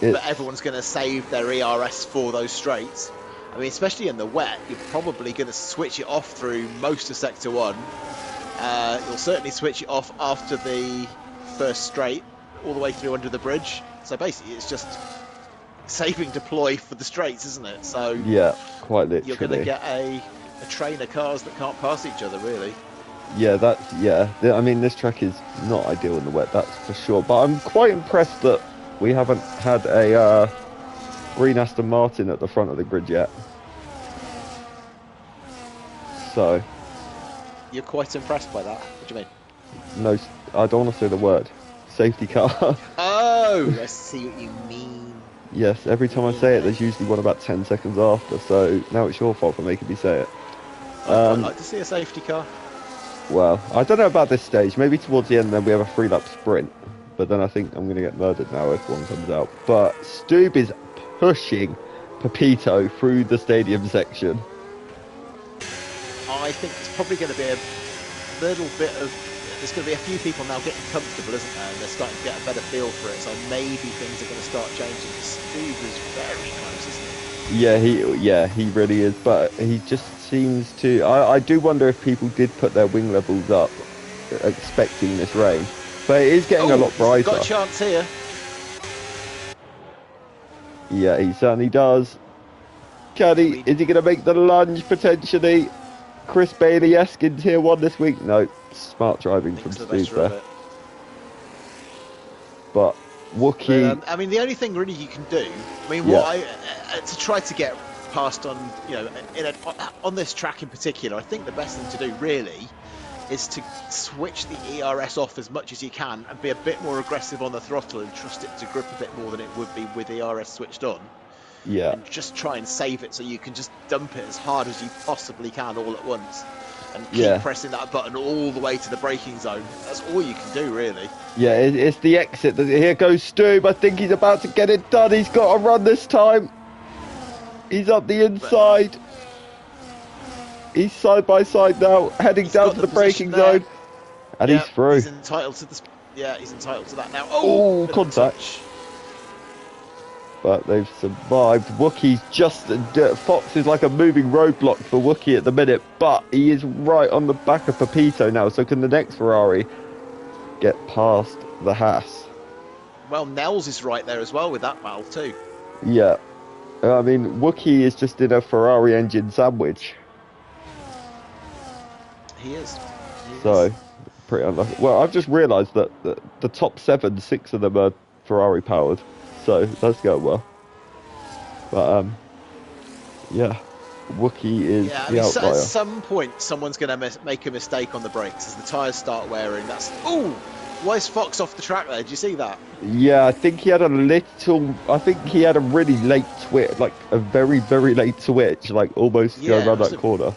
But everyone's going to save their ERS for those straights. I mean, especially in the wet, you're probably going to switch it off through most of Sector 1. You'll certainly switch it off after the first straight, all the way through under the bridge. So basically, it's just saving deploy for the straights, isn't it? So yeah, quite literally. You're going to get a train of cars that can't pass each other, really. Yeah, I mean, this track is not ideal in the wet, that's for sure. But I'm quite impressed that we haven't had a... green Aston Martin at the front of the grid yet. So you're quite impressed by that? What do you mean? No, I don't want to say the word. Safety car. Oh, I see what you mean. Yes, every time I say it, there's usually one about 10 seconds after. So now it's your fault for making me say it. I'd like to see a safety car. Well, I don't know about this stage. Maybe towards the end, then we have a 3-lap sprint. But then I think I'm going to get murdered now if one comes out. But Stoob is pushing Pepito through the stadium section. I think it's probably going to be a little bit of... There's going to be a few people now getting comfortable, isn't there? And they're starting to get a better feel for it. So maybe things are going to start changing. Steve is very close, isn't he? Yeah, he really is. But he just seems to... I do wonder if people did put their wing levels up expecting this rain. But it is getting a lot brighter. Got a chance here. Yeah, he certainly does. Is he going to make the lunge potentially? Chris Bailey-esque in Tier 1 this week? No, smart driving from the Steve better there. of it. But Wookie... I mean, the only thing really you can do, I mean, what to try to get past on, you know, on this track in particular, I think the best thing to do really is to switch the ERS off as much as you can and be a bit more aggressive on the throttle and trust it to grip a bit more than it would be with ERS switched on. Yeah. And just try and save it so you can just dump it as hard as you possibly can all at once. And keep pressing that button all the way to the braking zone. That's all you can do, really. Yeah, it's the exit. Here goes Stu. I think he's about to get it done. He's got to run this time. He's up the inside. He's side by side now, heading down to the braking zone. And he's through. He's entitled to this. Yeah, he's entitled to that now. Oh, contact. But they've survived. Wookie's just... Fox is like a moving roadblock for Wookie at the minute, but he is right on the back of Pepito now. So can the next Ferrari get past the Haas? Well, Nels is right there as well with that battle too. Yeah. I mean, Wookie is just in a Ferrari engine sandwich. He is. So, pretty unlucky. Well, I've just realised that the top 7, 6 of them are Ferrari powered. So that's going well. But yeah, Wookie is the outlier. At some point, someone's going to make a mistake on the brakes as the tyres start wearing. That's why is Fox off the track there? Did you see that? Yeah, I think he had a really late twitch, like a very late twitch, like almost go around that corner.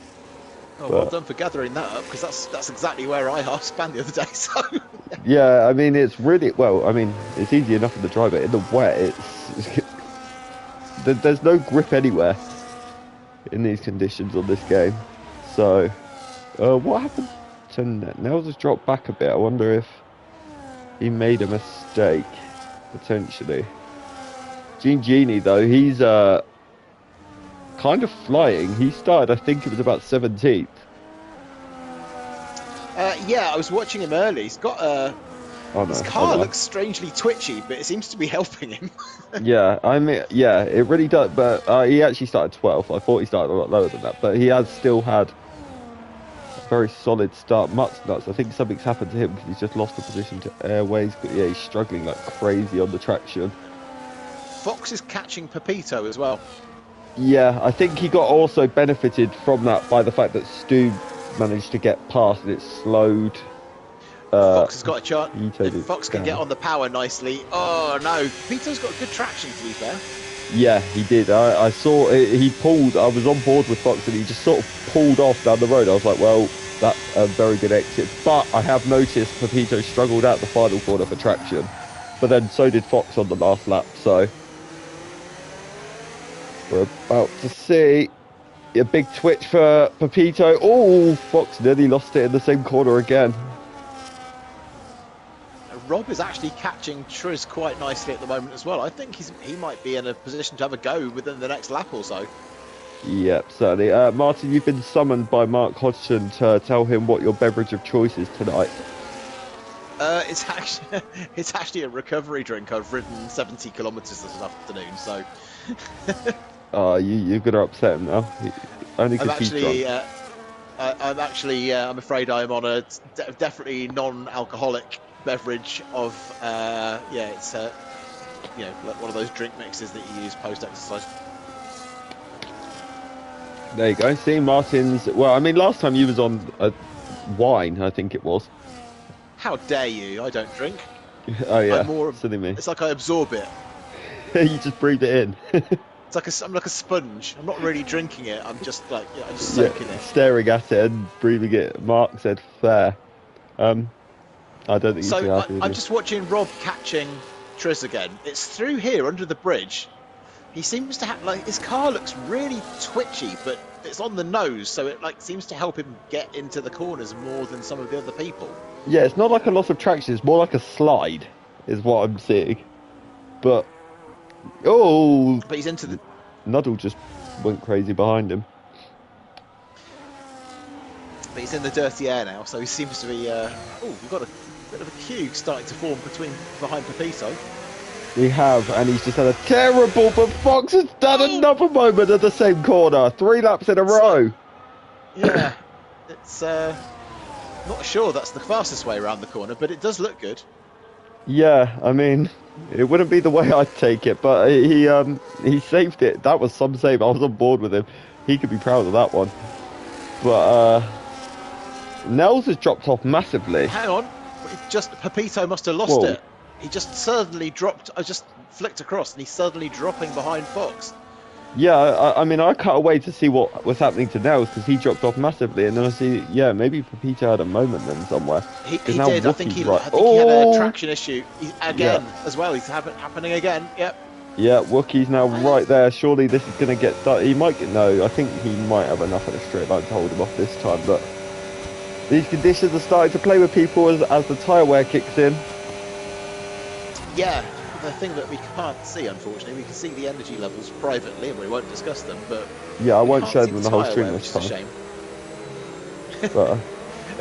Oh, well done for gathering that up, because that's exactly where I half span the other day. So yeah, I mean it's really it's easy enough in the driver. In the wet, it's there's no grip anywhere in these conditions on this game. So what happened to Nels? Has dropped back a bit. I wonder if he made a mistake potentially. Genie though, he's kind of flying. He started, I think it was about 17th. Yeah, I was watching him early. He's got his car looks strangely twitchy, but it seems to be helping him. Yeah, I mean, yeah, it really does. But he actually started 12th. I thought he started a lot lower than that, but he has still had a very solid start. Nuts. I think something's happened to him because he's just lost the position to Airways. But yeah, he's struggling like crazy on the traction. Fox is catching Pepito as well. Yeah, I think he got also benefited from that by the fact that Stu managed to get past and it slowed. Fox has got a chance. If Fox can get on the power nicely. Oh no, Pepito's got good traction to be fair. Yeah, he did. I saw it, he pulled. I was on board with Fox and he just sort of pulled off down the road. I was like, well, that's a very good exit. But I have noticed Pepito struggled out the final corner for traction. But then so did Fox on the last lap, so... We're about to see a big twitch for Pepito. Oh, Fox nearly lost it in the same corner again. Rob is actually catching Triz quite nicely at the moment as well. I think he might be in a position to have a go within the next lap or so. Yep, certainly. Martin, you've been summoned by Mark Hodgson to tell him what your beverage of choice is tonight. It's actually a recovery drink. I've ridden 70 kilometres this afternoon, so... You're going to upset him now. Only because he's drunk. I'm afraid I'm on a definitely non-alcoholic beverage of, it's one of those drink mixes that you use post-exercise. There you go. See, Martin's... Well, I mean, last time you was on wine, I think it was. How dare you? I don't drink. Oh, yeah. Silly me. It's like I absorb it. You just breathe it in. I'm like a sponge. I'm not really drinking it. I'm just like, I'm just soaking it. Staring at it and breathing it. Mark said fair. I don't think so. You're happy with I'm just watching Rob catching Triz again. It's through here under the bridge. He seems to have his car looks really twitchy, but it's on the nose, so it seems to help him get into the corners more than some of the other people. Yeah, it's not like a loss of traction. It's more like a slide, is what I'm seeing. But he's into the... Nuddle just went crazy behind him. But he's in the dirty air now, so he seems to be... we've got a bit of a queue starting to form behind Pepito. We have, and he's just had a terrible... But Fox has done another moment at the same corner. 3 laps in a row. Yeah. It's not sure that's the fastest way around the corner, but it does look good. Yeah, I mean, it wouldn't be the way I'd take it, but he saved it. That was some save. I was on board with him. He could be proud of that one. But Nels has dropped off massively. Hang on, Pepito must have lost it. He just suddenly dropped. I just flicked across, and he's suddenly dropping behind Fox. Yeah, I mean, I cut away to see what was happening to Nels because he dropped off massively, and then I see, yeah, maybe Pepito had a moment then somewhere. He did. I think he had a traction issue as well. He's happening again. Yep. Yeah, Wookie's now right there. Surely this is going to get done. He might get, no, I think he might have enough in a straight line to hold him off this time, but these conditions are starting to play with people as the tyre wear kicks in. Yeah, the thing that we can't see, unfortunately, we can see the energy levels privately, and we won't discuss them, but yeah, I won't show them the whole stream this time. Which is a shame. But,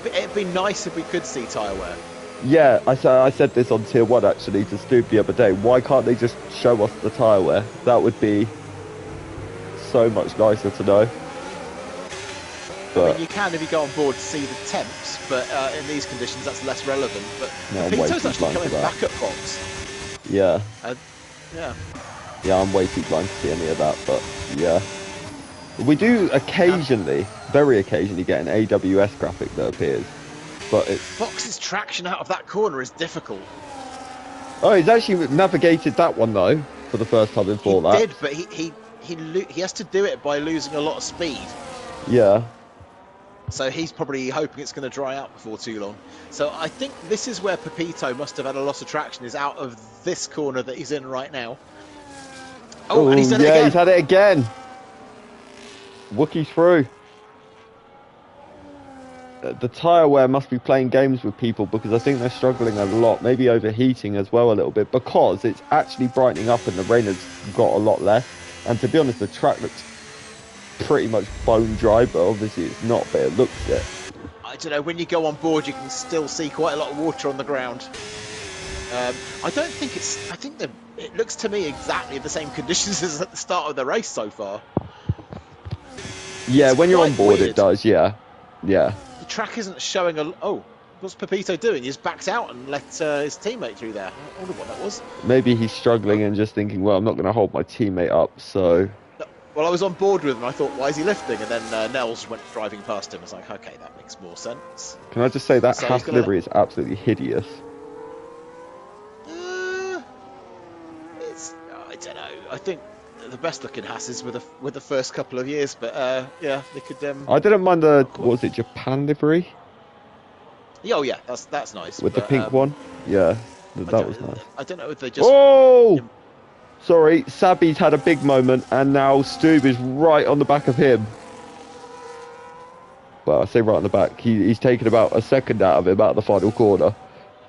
it'd be nice if we could see tyre wear. Yeah, I said this on Tier 1 actually to Stoop the other day. Why can't they just show us the tyre wear? That would be so much nicer to know. But, I mean, you can if you go on board to see the temps, but in these conditions that's less relevant. But no, Pepito's actually coming back at Fox. Yeah. Yeah. Yeah, I'm way too blind to see any of that, but yeah. We do occasionally, very occasionally, get an AWS graphic that appears. But it's... Fox's traction out of that corner is difficult. Oh, he's actually navigated that one though for the first time in 4 laps. He did, but he has to do it by losing a lot of speed. Yeah. So he's probably hoping it's going to dry out before too long. So I think this is where Pepito must have had a lot of traction, is out of this corner that he's in right now. Oh, and he's done it again. Yeah, he's had it again. Wookie's through. The tyre wear must be playing games with people because I think they're struggling a lot, maybe overheating as well a little bit, because it's actually brightening up and the rain has got a lot less. And to be honest, the track looks pretty much bone dry, but obviously it's not, but it looks it. I don't know, when you go on board you can still see quite a lot of water on the ground. I don't think it's, I think it looks to me exactly the same conditions as at the start of the race so far. Yeah, it's when you're on board weird. It does, yeah. Yeah. The track isn't showing what's Pepito doing? He's backed out and let his teammate through there. I wonder what that was. Maybe he's struggling and just thinking, well, I'm not going to hold my teammate up, so... Well, I was on board with him. I thought, why is he lifting? And then Nels went driving past him. I was like, okay, that makes more sense. Can I just say that Haas livery is absolutely hideous? I don't know. I think the best looking Hasses with the first couple of years, but yeah, they could. I didn't mind the what was it, Japan livery? Oh yeah, that's nice. With the pink one, yeah, that was nice. I don't know if they just. Oh, sorry, Sabi's had a big moment, and now Stoob is right on the back of him. Well, I say right on the back. He's taken about a second out of him out of the final corner,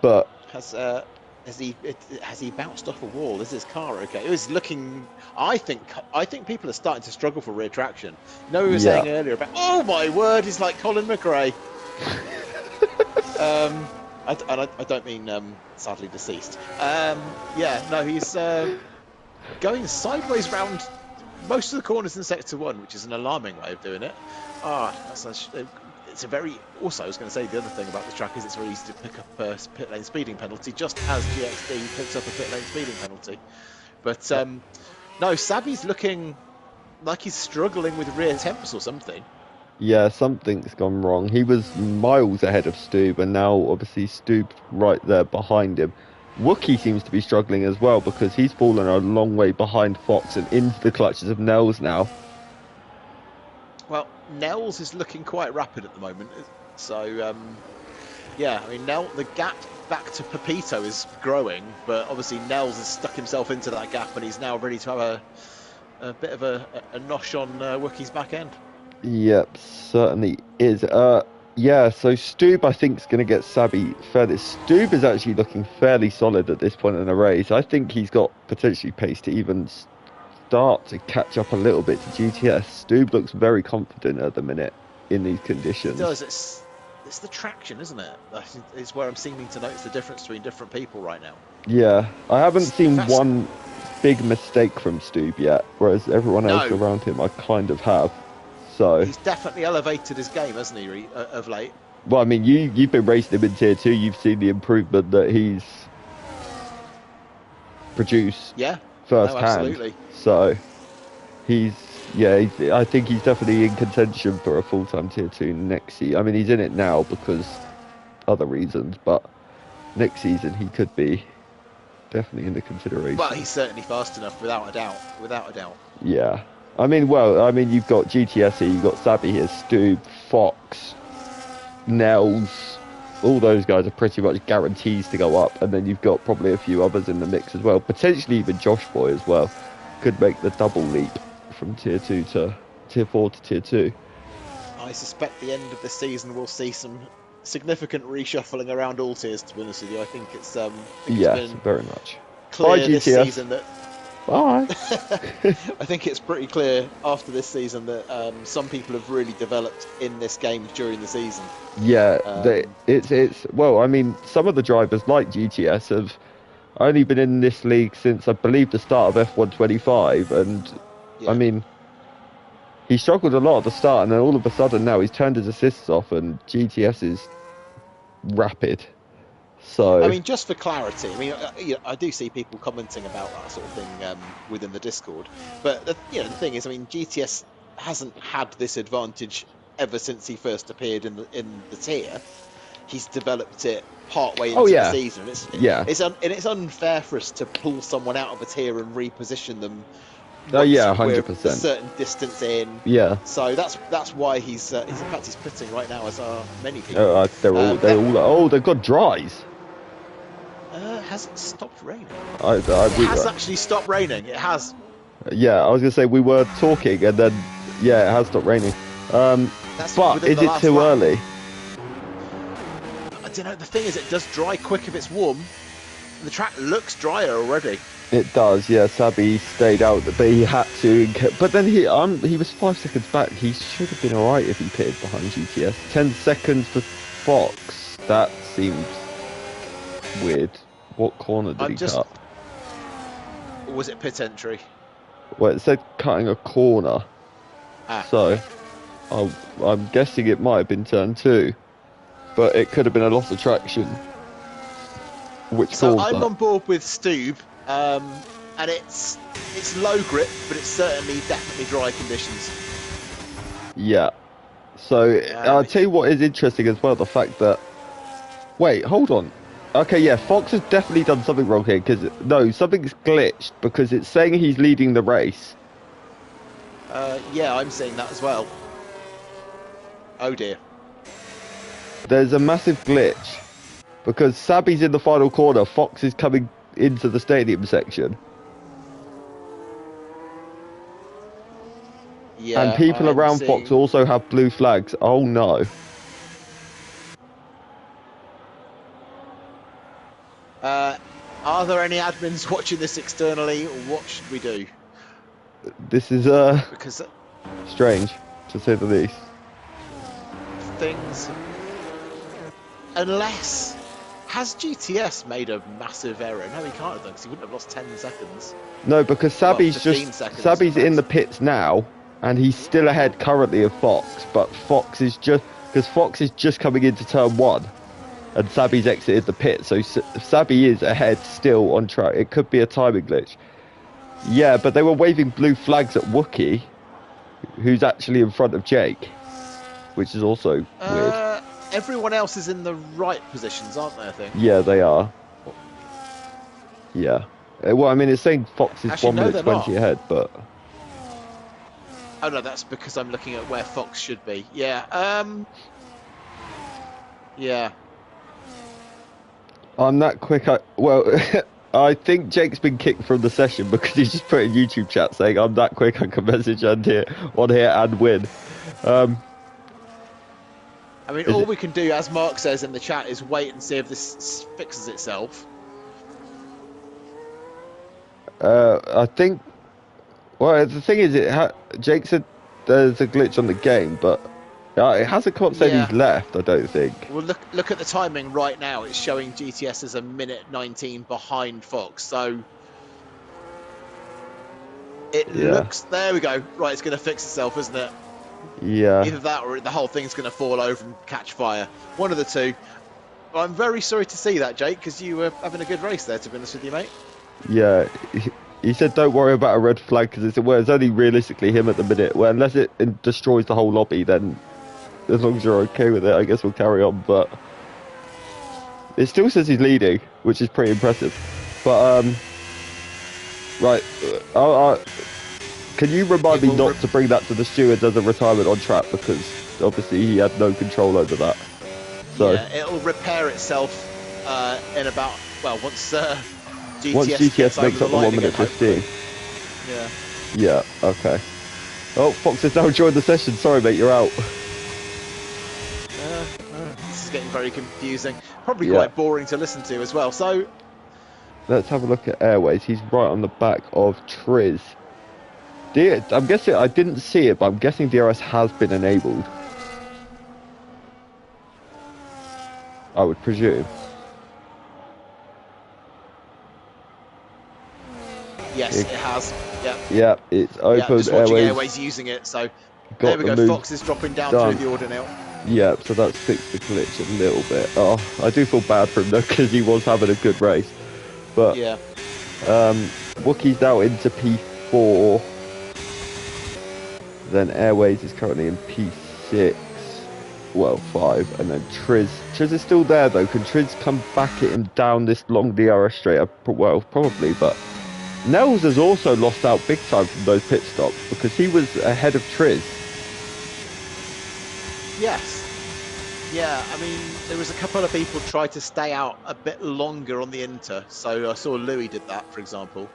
but has he bounced off a wall? Is his car okay? It was looking. I think people are starting to struggle for rear traction. You know, we were saying earlier about. Oh my word! He's like Colin McRae. I don't mean sadly deceased. Yeah, no, he's going sideways round most of the corners in sector 1, which is an alarming way of doing it. It's a very. Also, I was going to say the other thing about the track is it's very easy to pick up a pit lane speeding penalty, just as GXD picks up a pit lane speeding penalty. But no, Sabi's looking like he's struggling with rear temps or something. Yeah, something's gone wrong. He was miles ahead of Stoob, and now obviously Stoob right there behind him. Wookie seems to be struggling as well because he's fallen a long way behind Fox and into the clutches of Nels now. Well, Nels is looking quite rapid at the moment, so yeah, I mean, the gap back to Pepito is growing, but obviously Nels has stuck himself into that gap and he's now ready to have a bit of a nosh on Wookie's back end. Yep, certainly is. Yeah, so Stoob I think is going to get Sabi further. Stoob is actually looking fairly solid at this point in the race. I think he's got potentially pace to even start to catch up a little bit to GTS. Stoob looks very confident at the minute in these conditions. It does. It's the traction, isn't it? It's where I'm seeming to notice the difference between different people right now. Yeah, I haven't seen one big mistake from Stoob yet, whereas everyone else around him I kind of have. So he's definitely elevated his game, hasn't he, of late? well, I mean, you've been racing him in tier 2. You've seen the improvement that he's produced Yeah, no, firsthand. absolutely. So I think he's definitely in contention for a full-time tier 2 next season. I mean, he's in it now because other reasons, but next season he could be definitely in the consideration. Well, he's certainly fast enough, without a doubt. Without a doubt. Yeah. I mean, you've got GTS here, you've got Sabby here, Stoob, Fox, Nels, all those guys are pretty much guarantees to go up, and then you've got probably a few others in the mix as well. Potentially even Josh Boy as well could make the double leap from tier 2 to tier 4 to tier 2. I suspect the end of the season will see some significant reshuffling around all tiers, to be honest with you. I think it's Yes, very much. clear Bye, this GTS. season that Bye. I think it's pretty clear after this season that some people have really developed in this game during the season. Yeah, it's well, I mean, some of the drivers like GTS have only been in this league since I believe the start of F125, and Yeah. I mean, he struggled a lot at the start, and then all of a sudden now he's turned his assists off, and GTS is rapid. So I mean, just for clarity, I mean, I do see people commenting about that sort of thing within the Discord, but the thing is, I mean, GTS hasn't had this advantage ever since he first appeared in the tier. He's developed it partway into the season. It's unfair for us to pull someone out of a tier and reposition them. 100%. A certain distance in. Yeah. So that's why he's in fact he's pitting right now, as are many people. They've got dries. Has it stopped raining? It has actually stopped raining. It has. Yeah, I was gonna say we were talking, and then it has stopped raining. But is it too early? I don't know. The thing is, it does dry quick if it's warm. The track looks drier already. It does, yeah. Sabby stayed out, but he had to. But then he was 5 seconds back. He should have been alright if he pitted behind GTS. 10 seconds for Fox. That seems weird. What corner did he cut? Was it pit entry? Well, it said cutting a corner. So I'm guessing it might have been turn 2, but it could have been a loss of traction. So I'm on board with Stoob, and it's low grip, but it's definitely dry conditions. Yeah. So I'll tell you what is interesting as well, the fact that... Wait, hold on. Okay, yeah, Fox has definitely done something wrong here, because... No, something's glitched, because it's saying he's leading the race. Yeah, I'm seeing that as well. Oh dear. There's a massive glitch, because Sabby's in the final corner, Fox is coming into the stadium section. Yeah, and people around Fox also have blue flags. Oh no. Are there any admins watching this externally? What should we do? This is because strange, to say the least. Things, unless has GTS made a massive error? No, he can't have done, because he wouldn't have lost 10 seconds. No, because Sabby's in the pits now, and he's still ahead currently of Fox. But Fox is just coming into turn 1. And Sabby's exited the pit, so Sabby is ahead still on track. It could be a timing glitch. Yeah, but they were waving blue flags at Wookie, who's actually in front of Jake, which is also weird. Everyone else is in the right positions, aren't they, I think? Yeah, they are. Yeah. Well, I mean, it's saying Fox is 1 minute 20 ahead, but... Oh, no, that's because I'm looking at where Fox should be. Yeah, yeah. I'm that quick. I think Jake's been kicked from the session because he's just put in YouTube chat saying I'm that quick I can message on here and win. I mean, all we can do, as Mark says in the chat, is wait and see if this fixes itself. I think... Well, the thing is, Jake said there's a glitch on the game, but it hasn't come up saying he's left, I don't think. Well, look at the timing right now. It's showing GTS as a minute 19 behind Fox, so... It looks... There we go. Right, it's going to fix itself, isn't it? Yeah. Either that or the whole thing's going to fall over and catch fire. One of the two. Well, I'm very sorry to see that, Jake, because you were having a good race there, to be honest with you, mate. Yeah. He said, "Don't worry about a red flag because it's only realistically him at the minute. Well, unless it destroys the whole lobby, then as long as you're okay with it, I guess we'll carry on." But it still says he's leading, which is pretty impressive. But right, can you remind me not to bring that to the stewards as a retirement on track, because obviously he had no control over that. So yeah, it'll repair itself in about, well, once GTS makes up the 1 minute 15. Yeah. Yeah. Okay. Oh, Fox has now joined the session. Sorry, mate, you're out. This is getting very confusing. Probably quite boring to listen to as well. So let's have a look at Airways. He's right on the back of Triz. I'm guessing, I didn't see it, but I'm guessing DRS has been enabled. I would presume. Yes, it has. Yeah. Yeah, it's open. Yeah, just watching Airways using it. So there we go. Fox is dropping down through the order now. Yeah, so that's fixed the glitch a little bit. Oh, I do feel bad for him though, because he was having a good race. But yeah. Wookiee's now into P4. Then Airways is currently in P6. Well, 5. And then Triz. Triz is still there though. Can Triz come back at him down this long DRS straight? Well, probably, but Nels has also lost out big time from those pit stops because he was ahead of Triz. Yes. Yeah, I mean, there was a couple of people tried to stay out a bit longer on the Inter. So I saw Louis did that, for example.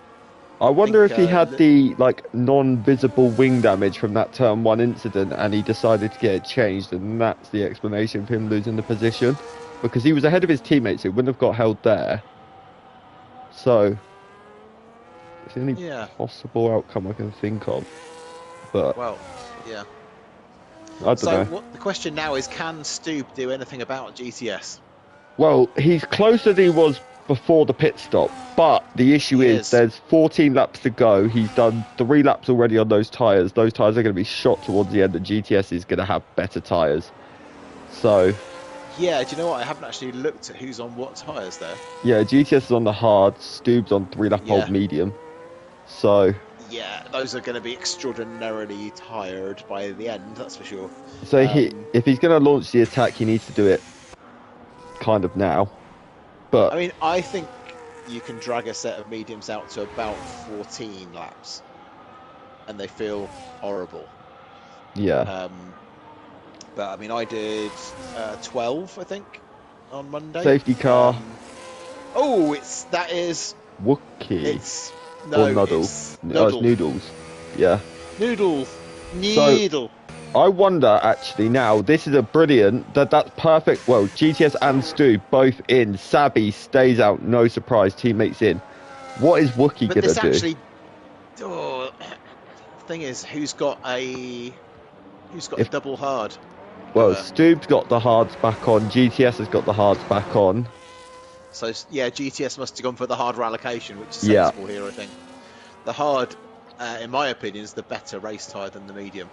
I wonder if he had the non-visible wing damage from that turn 1 incident and he decided to get it changed, and that's the explanation for him losing the position, because he was ahead of his teammates. It wouldn't have got held there. So it's the only possible outcome I can think of. But well, yeah. I don't know. So the question now is, can Stoob do anything about GTS? Well, he's closer than he was before the pit stop, but the issue is there's 14 laps to go. He's done 3 laps already on those tyres. Those tyres are going to be shot towards the end, and GTS is going to have better tyres. So yeah, do you know what? I haven't actually looked at who's on what tyres there. Yeah, GTS is on the hard, Stoob's on 3-lap old medium. So yeah, those are going to be extraordinarily tired by the end, that's for sure. So if he's going to launch the attack, he needs to do it kind of now. But I mean, I think you can drag a set of mediums out to about 14 laps, and they feel horrible. Yeah. But I mean, I did 12, I think, on Monday. Safety car. That is Wookiee. It's Noodle. It's Noodles. Yeah. Noodle. So, I wonder, actually, now, this is a brilliant, that's perfect. Well, GTS and Stu both in. Sabby stays out, no surprise, teammates in. What is Wookiee going to do? Actually, the thing is, who's got a double hard? Well, Stu's got the hards back on, GTS has got the hards back on. So, yeah, GTS must have gone for the hard allocation, which is sensible here, I think. The hard, in my opinion, is the better race tyre than the medium.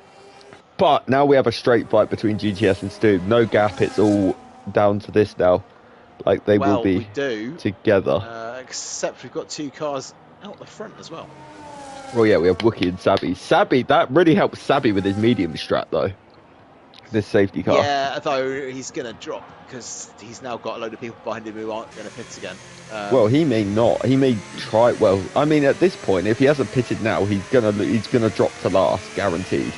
But now we have a straight fight between GTS and Stu. No gap, it's all down to this now. Like, they will be together. Except we've got 2 cars out the front as well. Well, yeah, we have Wookiee and Sabby. Sabby, that really helps Sabby with his medium strat, though. This safety car. Yeah, though he's going to drop because he's now got a load of people behind him who aren't going to pit again. Well, he may not. He may try. Well, I mean, at this point, if he hasn't pitted now, he's gonna drop to last, guaranteed.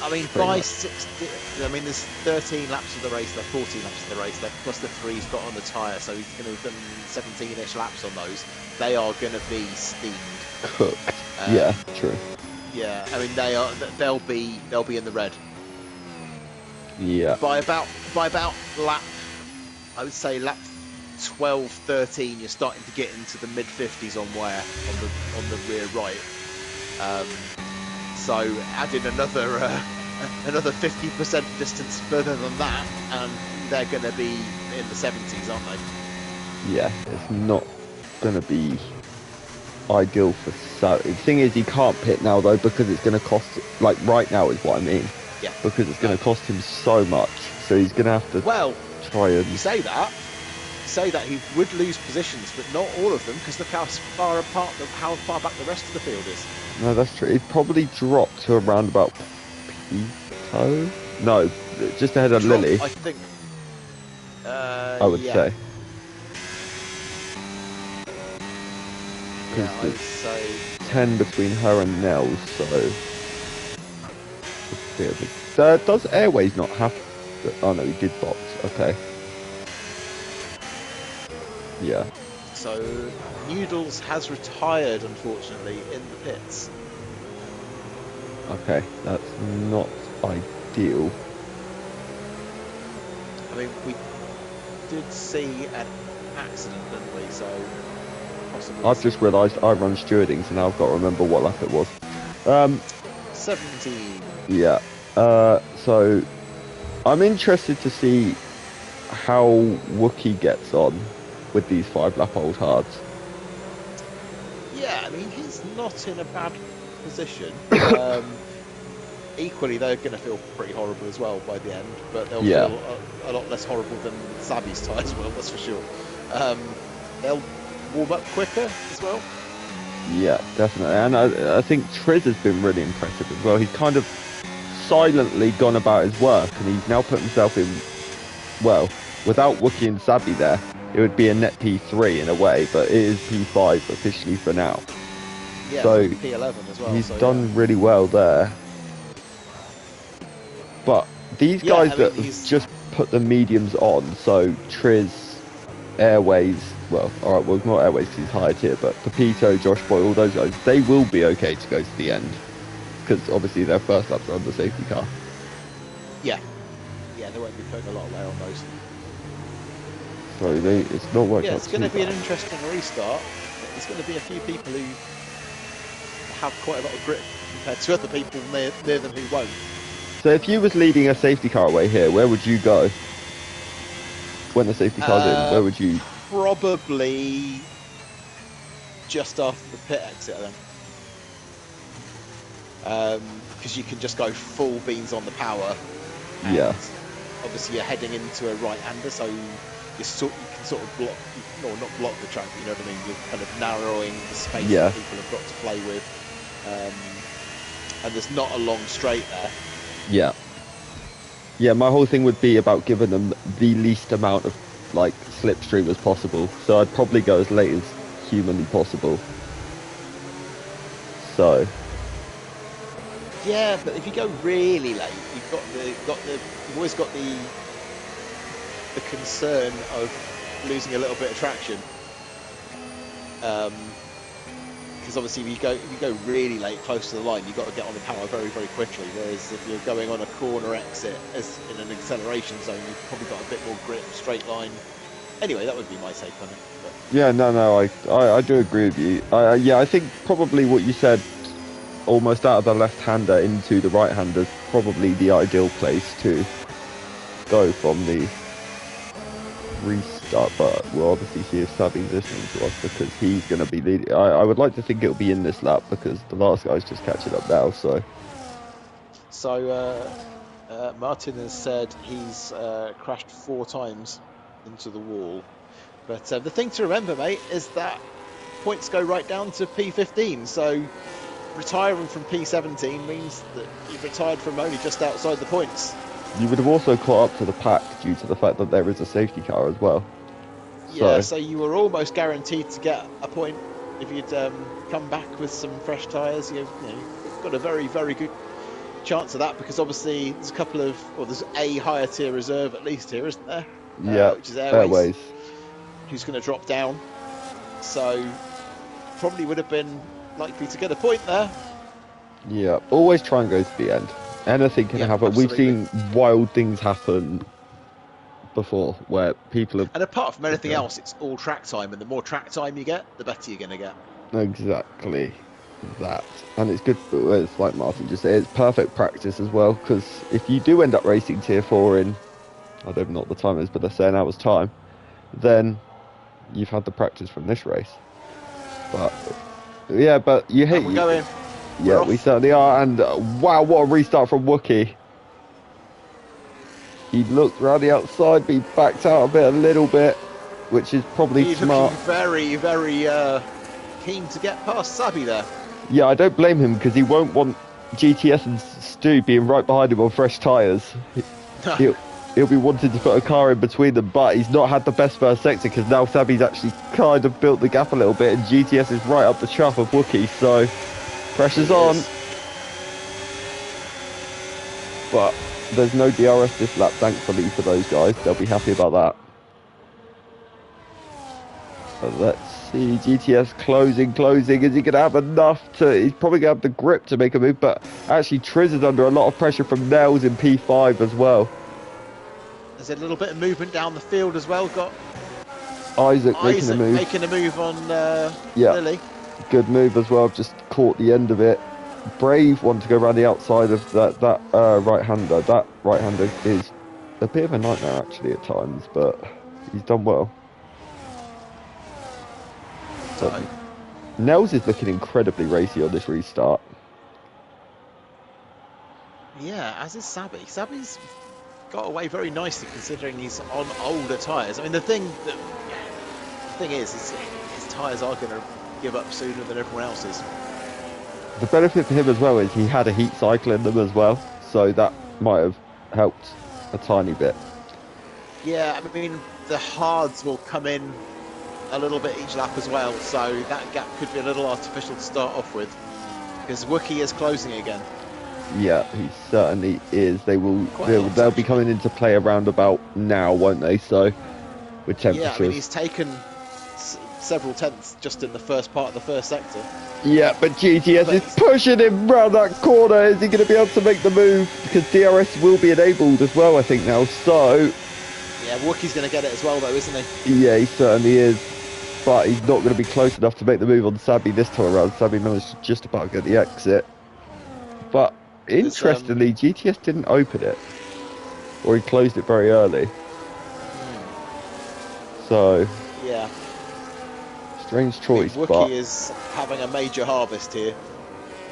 I mean, by 60, I mean, there's 13 laps of the race, there's 14 laps of the race, plus the 3 he's got on the tyre, so he's going to have done 17-ish laps on those. They are going to be steamed. Cooked. Yeah, true. Yeah, I mean, they'll be in the red. Yeah. By about lap, I would say lap 12, 13, you're starting to get into the mid 50s on wear on the rear right. So add in another 50% distance further than that, and they're going to be in the 70s, aren't they? Yeah, it's not going to be ideal for Saudi. The thing is, he can't pit now though, because it's going to cost. Like right now is what I mean. Yeah. because it's going to cost him so much. So he's going to have to try and... You say that he would lose positions, but not all of them, because look how far back the rest of the field is. No, that's true. He'd probably drop to around about Pito? No, just ahead of Lily. I think. I would say. Yeah, I would say 10 between her and Nels, so... Does Airways not have... Oh no, he did box, okay. Yeah. So, Noodles has retired, unfortunately, in the pits. Okay, that's not ideal. I mean, we did see an accident, didn't we? So, possibly... I've just realised I run stewarding, so now I've got to remember what lap it was. 17. Yeah. So, I'm interested to see how Wookie gets on with these 5-lap-old hards. Yeah, I mean, he's not in a bad position. Equally, they're going to feel pretty horrible as well by the end, but they'll feel a lot less horrible than Savvy's tyres will, that's for sure. They'll warm up quicker as well. Yeah, definitely. And I think Triz has been really impressive as well. He's kind of silently gone about his work, and he's now put himself in, well, without Wookie and Savvy there, it would be a net P3 in a way, but it is P5 officially for now. Yeah, so P11 as well. He's done really well there. But these guys have just put the mediums on, so Triz, Airways, well, alright, well, not Airways because he's higher tier, but Pepito, Josh Boy, all those guys, they will be okay to go to the end. Because obviously their first laps are on the safety car. Yeah. Yeah, they won't be putting a lot of wear on those. Sorry, it's not working. Yeah, it's going to be an interesting restart. There's going to be a few people who have quite a lot of grip compared to other people near them who won't. So if you was leading a safety car away here, where would you go? When the safety car's in, where would you? Probably just after the pit exit, I think. Because you can just go full beans on the power. And obviously you're heading into a right-hander, so you can sort of block, or not block the track, but you know what I mean? You're kind of narrowing the space that people have got to play with. And there's not a long straight there. Yeah, my whole thing would be about giving them the least amount of like slipstream as possible. So I'd probably go as late as humanly possible. So. Yeah, but if you go really late, you've always got the concern of losing a little bit of traction. Because obviously if you go really late, close to the line, you've got to get on the power very, very quickly. Whereas if you're going on a corner exit as in an acceleration zone, you've probably got a bit more grip, straight line. Anyway, that would be my take on it. But. Yeah, no, I do agree with you. Yeah, I think probably what you said, almost out of the left-hander into the right-hander, is probably the ideal place to go from the restart, but we'll obviously see if Savvy's listening to us because he's going to be leading. I would like to think it'll be in this lap because the last guy's just catching up now. So Martin has said he's crashed 4 times into the wall, but the thing to remember, mate, is that points go right down to P15, so retiring from P17 means that you've retired from only just outside the points. You would have also caught up to the pack due to the fact that there is a safety car as well. Yeah, so you were almost guaranteed to get a point if you'd come back with some fresh tyres. You've got a very, very good chance of that because obviously there's there's a higher tier reserve at least here, isn't there? Which is Airways. Who's going to drop down. So probably would have been likely to get a point there. Yeah, always try and go to the end. Anything can happen. Absolutely. We've seen wild things happen before where people have... And apart from anything else, it's all track time, and the more track time you get, the better you're going to get. Exactly that. And it's good, it's like Martin just said, it's perfect practice as well, because if you do end up racing tier 4 in, I don't know what the time is, but they're saying hours time, then you've had the practice from this race. But, yeah, but you hate... We're going. Yeah, we certainly are, and wow, what a restart from Wookie. He looked around the outside, but he backed out a little bit, which is probably He's smart. looking very, very keen to get past Sabi there. Yeah, I don't blame him because he won't want GTS and Stu being right behind him on fresh tyres. He'll be wanting to put a car in between them, but he's not had the best first sector because now Sabi's actually kind of built the gap a little bit, and GTS is right up the chuff of Wookie, so pressure's on. But there's no DRS this lap, thankfully, for those guys. They'll be happy about that. But let's see, GTS closing. Is he going to have enough to... He's probably going to have the grip to make a move, but actually Triz is under a lot of pressure from Nels in P5 as well. There's a little bit of movement down the field as well. Got Isaac making a move on yeah. Lily. Good move as well, just caught the end of it. Brave want to go around the outside of that right-hander. That right-hander is a bit of a nightmare actually at times, but he's done well. So, Nels is looking incredibly racy on this restart. Yeah, as is Sabi. Sabi's got away very nicely considering he's on older tyres. I mean, the thing is his tyres are going to give up sooner than everyone else's. The benefit for him as well is he had a heat cycle in them as well, so that might have helped a tiny bit. Yeah, I mean, the hards will come in a little bit each lap as well, so that gap could be a little artificial to start off with, because Wookie is closing again. Yeah, he certainly is. They'll be coming into play around about now, won't they? So, with temperatures. Yeah, I mean, he's taken several tenths just in the first part of the first sector. Yeah, but GTS is pushing him round that corner. Is he going to be able to make the move? Because DRS will be enabled as well, I think, now. So... Yeah, Wookie's going to get it as well, though, isn't he? Yeah, he certainly is. But he's not going to be close enough to make the move on Sabi this time around. Sabi managed to just about get the exit. But, interestingly, GTS didn't open it. Or he closed it very early. So... Yeah. Strange choice, Wookie is having a major harvest here.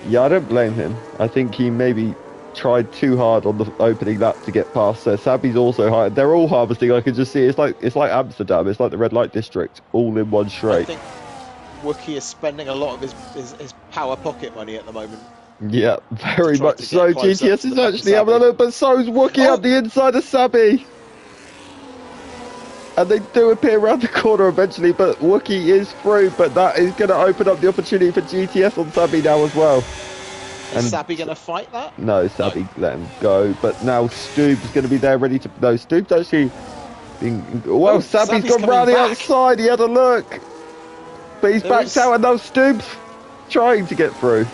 Yeah, I don't blame him. I think he maybe tried too hard on the opening lap to get past. So Sabi's also high. They're all harvesting. I can just see it's like Amsterdam. It's like the red light district, all in one straight. I think Wookie is spending a lot of his power pocket money at the moment. Yeah, very much so. GTS is actually having a look, but so's Wookie up the inside of Sabi. And they do appear around the corner eventually, but Wookie is through, but that is going to open up the opportunity for GTS on Sabi now as well. Is Sabi going to fight that? No, Sabi let him go, but now Stoob's going to be there ready to... No, Stoob's actually... Well, Sabi's gone round the outside, he had a look. But he's backed out, and now Stoob's trying to get through.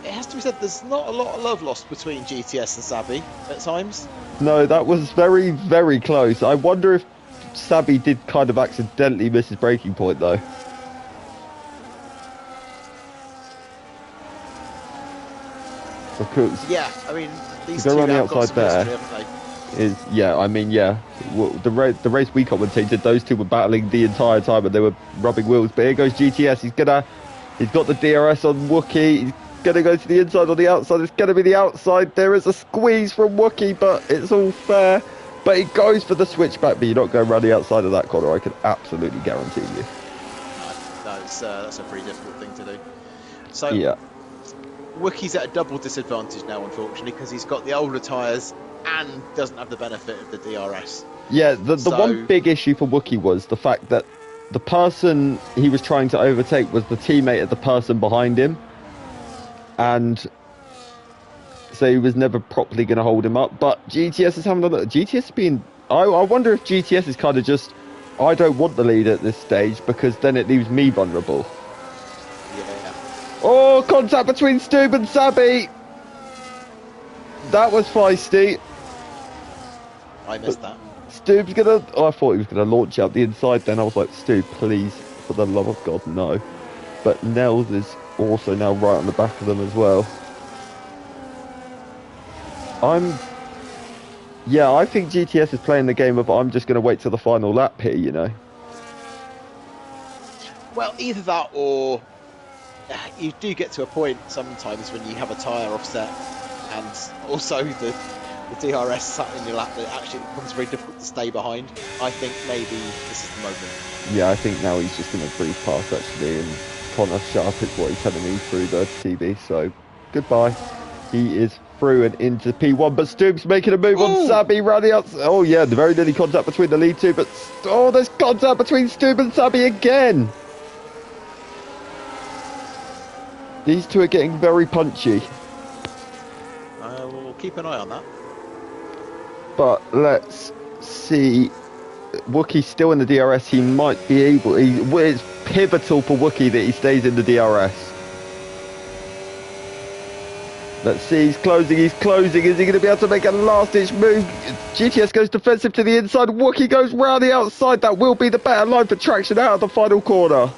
It has to be said, there's not a lot of love lost between GTS and Sabi at times. No, that was very, very close. I wonder if Sabi did kind of accidentally miss his braking point, though. Because yeah, I mean, these two on the outside there history, haven't they? is, yeah, I mean, yeah. The race we commentated, those two were battling the entire time and they were rubbing wheels. But here goes GTS. He's got the DRS on Wookie. He's gonna go to the inside or the outside. It's gonna be the outside. There is a squeeze from Wookie, but it's all fair. But he goes for the switchback, but you're not going around the outside of that corner. I can absolutely guarantee you. No, that's a pretty difficult thing to do. So yeah, Wookie's at a double disadvantage now, unfortunately, because he's got the older tyres and doesn't have the benefit of the DRS. Yeah, the one big issue for Wookie was the fact that the person he was trying to overtake was the teammate of the person behind him. And so he was never properly going to hold him up. But GTS is having a look. GTS being... I wonder if GTS is kind of just... I don't want the lead at this stage because then it leaves me vulnerable. Yeah. Oh, contact between Stoob and Sabi. That was feisty. I missed that. Stoob's going to... Oh, I thought he was going to launch out the inside then. I was like, Stoob, please, for the love of God, no. But Nels is also now right on the back of them as well. Yeah, I think GTS is playing the game of I'm just going to wait till the final lap here, you know. Well, either that or you do get to a point sometimes when you have a tyre offset and also the the DRS sat in your lap that actually it becomes very difficult to stay behind. I think maybe this is the moment. Yeah, I think now he's just going to breeze past actually, and Connor Sharp is what he's telling me through the TV. So goodbye. He is through and into P1, but Stoop's making a move on Sabi round the outside. Oh yeah, the very nearly contact between the lead two, but there's contact between Stoop and Sabi again. These two are getting very punchy. We'll keep an eye on that. But let's see. Wookie's still in the DRS. He might be able. It's pivotal for Wookie that he stays in the DRS. Let's see. He's closing. Is he going to be able to make a last-ditch move? GTS goes defensive to the inside. Wookie goes round the outside. That will be the better line for traction out of the final corner.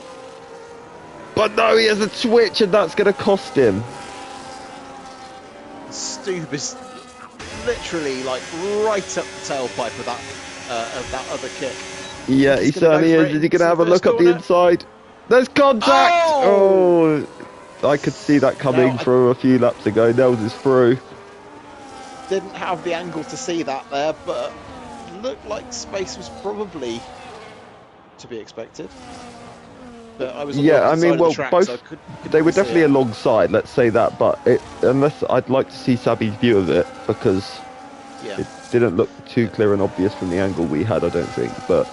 But no, he has a twitch, and that's going to cost him. Stoop is literally like right up the tailpipe of that other kick. Yeah, he certainly is. Is he going to have a look up the inside? There's contact! Oh, I could see that coming through a few laps ago. Nels is through. Didn't have the angle to see that there, but looked like space was probably to be expected. But I was both so they were definitely alongside. Let's say that, but unless I'd like to see Sabi's view of it because it didn't look too clear and obvious from the angle we had. I don't think, but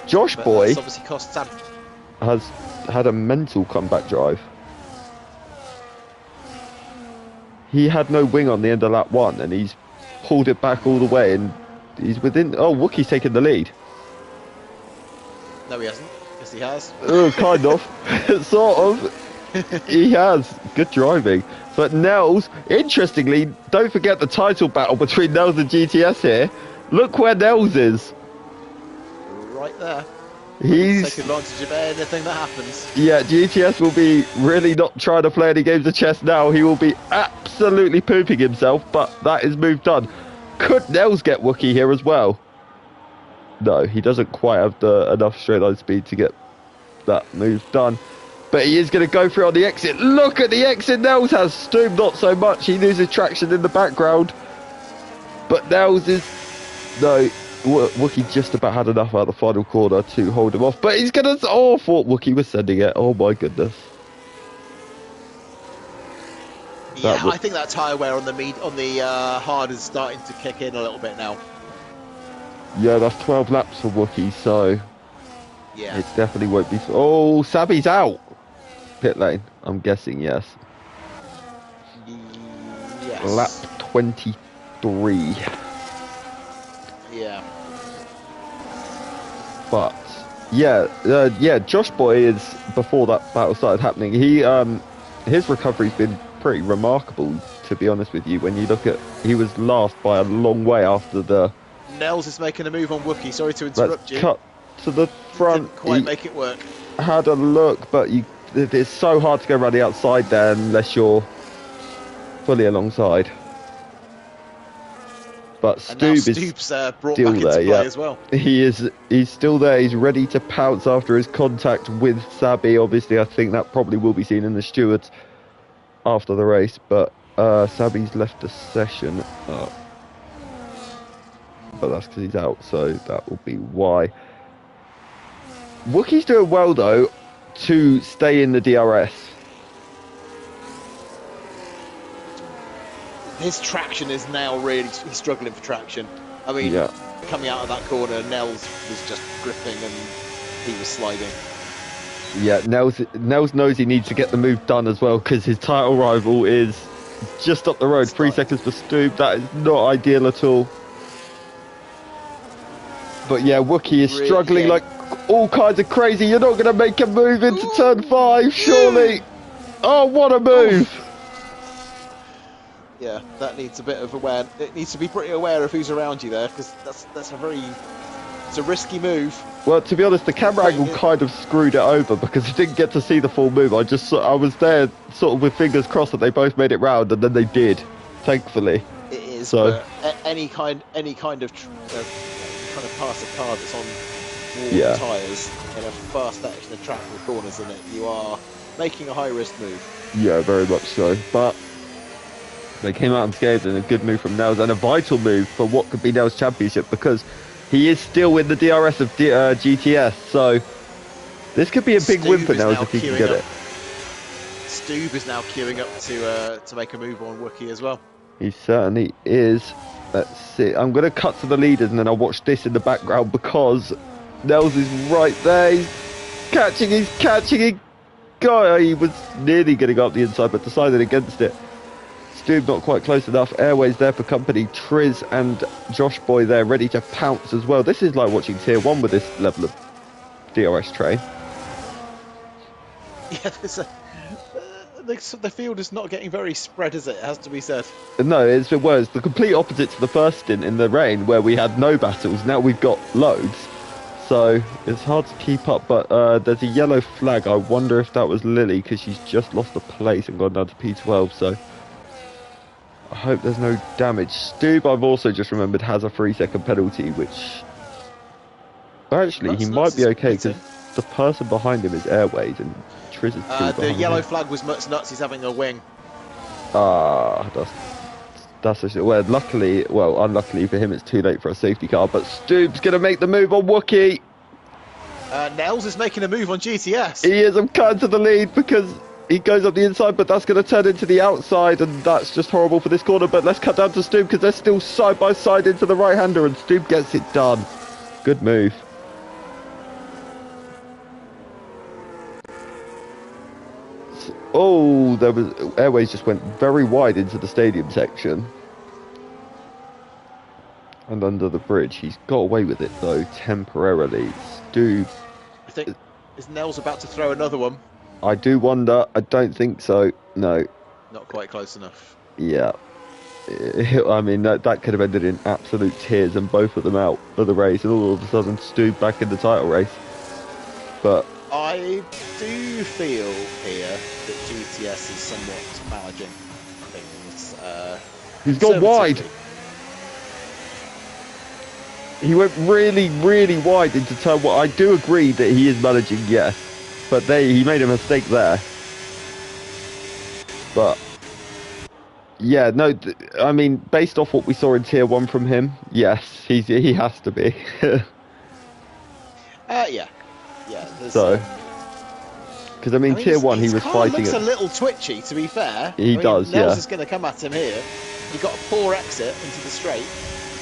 Josh Boy obviously cost Sabi. Has had a mental comeback drive. He had no wing on the end of lap 1, and he's pulled it back all the way, and he's within. Oh, Wookie's taking the lead. No, he hasn't. Yes, he has. Oh, kind of. Sort of. He has. Good driving. But Nels, interestingly, don't forget the title battle between Nels and GTS here. Look where Nels is. Right there. He's take advantage of anything that happens. Yeah, GTS will be really not trying to play any games of chess now. He will be absolutely pooping himself, but that is move done. Could Nels get Wookie here as well? No, he doesn't quite have enough straight line speed to get that move done. But he is going to go through on the exit. Look at the exit Nels has. Stoom not so much. He loses traction in the background. But Nels is... No, Wookie just about had enough out of the final corner to hold him off. But he's going to... Oh, I thought Wookie was sending it. Oh, my goodness. Yeah, I think that tyre wear on the hard is starting to kick in a little bit now. Yeah, that's 12 laps for Wookie, so... Yeah. It definitely won't be... Oh, Sabi's out! Pit lane, I'm guessing, yes. Yes. Lap 23. Yeah. But, yeah, Josh Boy is, before that battle started happening, his recovery's been pretty remarkable, to be honest with you. When you look at... He was last by a long way after the... Nels is making a move on Wookie. Sorry to interrupt you. Cut to the front. Didn't quite make it work. Had a look, but it's so hard to go around the outside there unless you're fully alongside. But Stoop's brought still back there, into play as well. He's still there. He's ready to pounce after his contact with Sabi. Obviously, I think that probably will be seen in the stewards after the race. But Sabi's left the session. But that's because he's out, so that will be why. Wookie's doing well, though, to stay in the DRS. His traction is now really... He's struggling for traction. I mean, coming out of that corner, Nels was just gripping and he was sliding. Yeah, Nels knows he needs to get the move done as well, because his title rival is just up the road. 3 seconds for Stoop. That is not ideal at all. But yeah, Wookie is struggling like all kinds of crazy. You're not going to make a move into turn 5, surely. Oh, what a move. Yeah, that needs a bit of awareness. It needs to be pretty aware of who's around you there, because that's a very... It's a risky move. Well, to be honest, the camera angle kind of screwed it over because I didn't get to see the full move. I was there sort of with fingers crossed that they both made it round, and then they did, thankfully. It is, so, but any kind of pass a car that's on warm tyres in a fast section of track with corners in it, you are making a high risk move. Yeah, very much so. But They came out unscathed, and a good move from Nels, and a vital move for what could be Nels' championship, because he is still in the DRS of GTS, so this could be a big win for Nels if he can get it. Stoob is now queuing up to make a move on Wookie as well. He certainly is. Let's see. I'm going to cut to the leaders, and then I'll watch this in the background, because Nels is right there. He's catching. He was nearly going to go up the inside, but decided against it. Stoob not quite close enough. Airways there for company. Triz and Josh Boy there ready to pounce as well. This is like watching Tier 1 with this level of DRS train. Yeah, the field is not getting very spread, is it? It has to be said. No, it's the complete opposite to the first stint in the rain, where we had no battles. Now we've got loads. So it's hard to keep up, but there's a yellow flag. I wonder if that was Lily, because she's just lost a place and gone down to P12, so I hope there's no damage. Stoob, I've also just remembered, has a 3-second penalty, which actually he might be okay, because the person behind him is Airways and Triz is the yellow flag was Muts Nuts. He's having a wing. That's luckily, well, unluckily for him, it's too late for a safety car, but Stoob's going to make the move on Wookie. Nels is making a move on GTS. He is. I'm cutting to the lead because he goes up the inside, but that's going to turn into the outside, and that's just horrible for this corner. But let's cut down to Stoob, because they're still side by side into the right-hander, and Stoob gets it done. Good move. Oh, there was Airways just went very wide into the stadium section and under the bridge. He's got away with it though temporarily. Stoob. I think is Nels about to throw another one? I do wonder. I don't think so. No. Not quite close enough. Yeah. I mean that could have ended in absolute tears and both of them out of the race, and all of a sudden Stoob back in the title race. But I do feel here that GTS is somewhat managing things. He's gone wide. He went really, really wide into turn one. I do agree that he is managing, yes, but he made a mistake there. But yeah, no, I mean, based off what we saw in Tier 1 from him, yes, he has to be. Yeah. So, because I mean, Tier 1 he was fighting. Looks a little twitchy, to be fair. He does, yeah. Nels is going to come at him here. He got a poor exit into the straight.